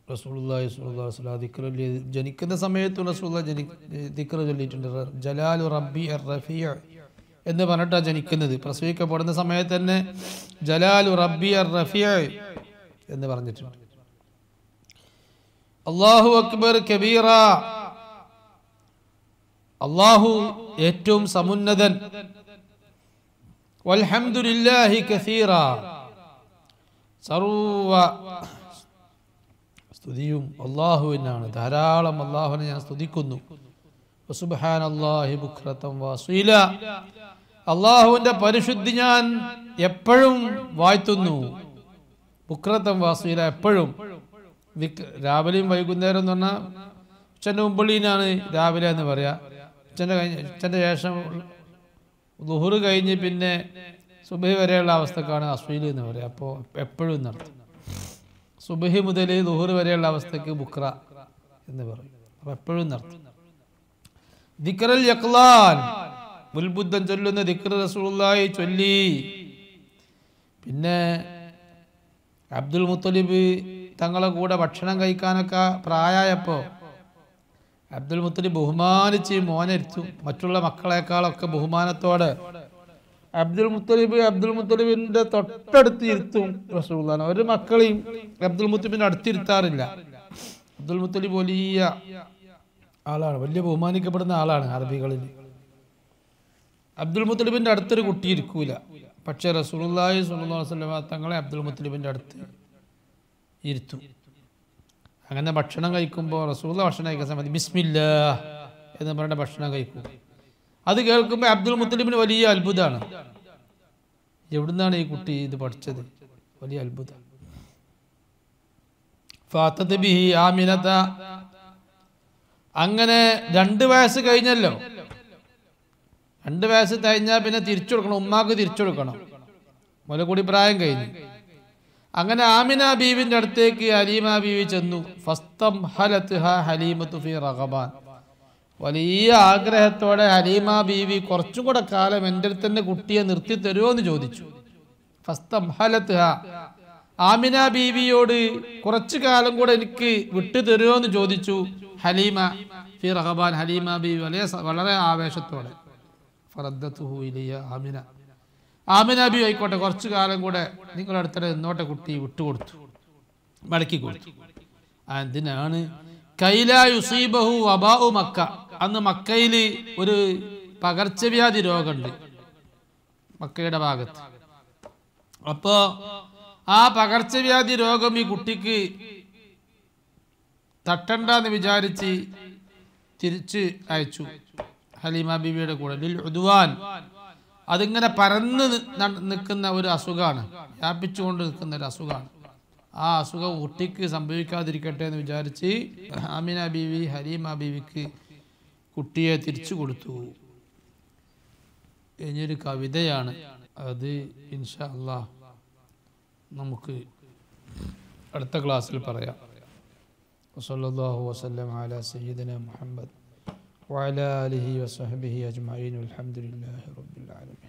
റസൂലുള്ളാഹി സ്വല്ലല്ലാഹു അലൈഹി വസല്ലം ദിക്ർ ജനിക്കുന്ന സമയത്ത് റസൂലുള്ളാഹി ദിക്ർ ചൊല്ലിയിട്ടുണ്ട്. ജലാലു റബ്ബി അർ-റഫീഅ എന്ന് പറഞ്ഞിട്ടാണ് ജനിക്കുന്നത്. പ്രസവിക്കപ്പെടുന്ന സമയത്ത് തന്നെ ജലാലു റബ്ബി അർ-റഫീഅ എന്ന് പറഞ്ഞിട്ടുണ്ട്. അല്ലാഹു അക്ബർ കബീറ, അല്ലാഹു ഏറ്റവും സമുന്നതൻ. വൽഹംദുലില്ലാഹി കസീറ, സർവ സ്തുതിയും അല്ലാഹുവിനാണ്. ധാരാളം അല്ലാഹുവിനെ ഞാൻ സ്തുതിക്കുന്നു. സുബ്ഹാനല്ലാഹി ബുക്രതൻ വഅസീല, അല്ലാഹുവിൻ്റെ പരിശുദ്ധി ഞാൻ എപ്പോഴും വാഴ്ത്തുന്നു. ബുക്രതൻ വഅസീല, എപ്പോഴും. രാവിലെയും വൈകുന്നേരം എന്ന് പറഞ്ഞാൽ ഉച്ചൻ്റെ മുമ്പുള്ളീനാണ് രാവിലെ എന്ന് പറയാം. ഉച്ചൻ്റെ ശേഷം ളുഹർ കഴിഞ്ഞ് പിന്നെ സുബഹി വരെയുള്ള അവസ്ഥക്കാണ് അസ്വീൽ എന്ന് പറയുക. അപ്പോൾ എപ്പോഴും നടത്തും. സുബഹി മുതൽ ളുഹർ വരെയുള്ള അവസ്ഥക്ക് ബുക്ര എന്ന് പറയും. അപ്പോൾ എപ്പോഴും നടത്തും. ദിക്റുൽ യഖ്ലാൻ, ഉൽബുദ്ധൻ ചൊല്ലുന്ന ദിക്ർ റസൂലുള്ളാഹി ചൊല്ലി. പിന്നെ അബ്ദുൽ മുത്തലിബ് തങ്ങളെ കൂടെ ഭക്ഷണം കഴിക്കാനൊക്കെ പ്രായമായപ്പോൾ അബ്ദുൽ മുത്തലിബ് ബഹുമാനിച്ച് മോനിരുത്തും. മറ്റുള്ള മക്കളെക്കാളൊക്കെ ബഹുമാനത്തോടെ അബ്ദുൽ മുത്തലിബിന്റെ തൊട്ടടുത്ത് ഇരുത്തും റസൂലുള്ളാഹി. ഒരു മക്കളെയും അബ്ദുൽ മുത്തലിബിന്റെ അടുത്തിരുത്താറില്ല. അബ്ദുൽ മുത്തലിബ് വലിയ ആളാണ്, വലിയ ബഹുമാനിക്കപ്പെടുന്ന ആളാണ് അറബികളിൽ. അബ്ദുൽ മുത്തലിബിന്റെ അടുത്തൊരു കുട്ടി ഇരിക്കൂല. പക്ഷേ റസൂലുള്ളാഹി സ്വല്ലല്ലാഹു അലൈഹി വസല്ലം തങ്ങളെ അബ്ദുൽ മുത്തലിബിന്റെ അടുത്ത് ഇരുത്തും. അങ്ങനെ ഭക്ഷണം കഴിക്കുമ്പോൾ റസൂലുള്ളാഹി ഭക്ഷണം കഴിക്കുന്ന സമയത്ത് ബിസ്മില്ലാഹ് എന്ന് പറഞ്ഞ ഭക്ഷണം കഴിക്കും. അത് കേൾക്കുമ്പോൾ അബ്ദുൽ മുത്തലിബിന് വലിയ അത്ഭുതമാണ്. എവിടുന്നാണ് ഈ കുട്ടി ഇത് പഠിച്ചത്? വലിയ അത്ഭുതം. ഫാത്തത് ബിഹി ആമിനത, അങ്ങനെ 2 വയസ്സ് കഴിഞ്ഞല്ലോ. 2 വയസ്സ് കഴിഞ്ഞാൽ പിന്നെ തിരിച്ചു കൊടുക്കണം, ഉമ്മാക്ക് തിരിച്ചു കൊടുക്കണം. മുലകൂടി പ്രായം കഴിഞ്ഞു. അങ്ങനെ ആമിന ബീവിന്റെ അടുത്തേക്ക് ഹലീമ ബീവി ചെന്നു. ഫസ്തംഹലത്ഹാ ഹലീമത്തു ഫീ റഗബാൻ, വലിയ ആഗ്രഹത്തോടെ ഹലീമ ബീവി കുറച്ചും കൂടെ കാലം എൻ്റെ അടുത്ത് തന്നെ കുട്ടിയെ നിർത്തി തരുമോ എന്ന് ചോദിച്ചു. ഫസ്തംഹലത്ഹാ, ആമിന ബീവിയോട് കുറച്ചു കാലം കൂടെ എനിക്ക് വിട്ടു തരുമോ എന്ന് ചോദിച്ചു ഹലീമ ഫീ റഗബാൻ. ഹലീമ ബീവി വളരെ ആവേശത്തോടെ ഫറദ്ദതുഹു ഇലയ്യ ആമിന, ആമിന ബീവി ആയിക്കോട്ടെ കുറച്ചു കാലം കൂടെ നിങ്ങളുടെ അടുത്തിടെ നിന്നോട്ടെ കുട്ടി വിട്ടുകൊടുത്തു, മടക്കി കൊടുത്തു. എന്തിനാണ്? കൈലാ യുസീബഹു വബാഉ മക്ക, അന്ന് മക്കയിൽ ഒരു പകർച്ചവ്യാധി രോഗമുണ്ട് മക്കയുടെ ഭാഗത്ത്. അപ്പോൾ ആ പകർച്ചവ്യാധി രോഗം ഈ കുട്ടിക്ക് തട്ടണ്ടെന്ന് വിചാരിച്ച് തിരിച്ച് അയച്ചു ഹലീമ ബീവിയുടെ കൂടെ. ലിൽ ഉദ്വാൻ, അതിങ്ങനെ പരന്ന് നിൽക്കുന്ന ഒരു അസുഖമാണ്, വ്യാപിച്ചുകൊണ്ട് നിൽക്കുന്ന ഒരു അസുഖമാണ്. ആ അസുഖം കുട്ടിക്ക് സംഭവിക്കാതിരിക്കട്ടെ എന്ന് വിചാരിച്ച് ആമിന ബീവി ഹലീമ ബീവിക്ക് കുട്ടിയെ തിരിച്ചു കൊടുത്തു. ഇനിയൊരു കവിതയാണ്, അത് ഇൻഷാ അല്ലാഹ് നമുക്ക് അടുത്ത ക്ലാസ്സിൽ പറയാം. വസല്ലല്ലാഹു വസല്ലം അലാ സയ്യിദിന മുഹമ്മദ് വഅലാ ആലിഹി വസഹ്ബിഹി അജ്മഈൻ. വൽഹംദുലില്ലാഹി റബ്ബിൽ ആലമീൻ.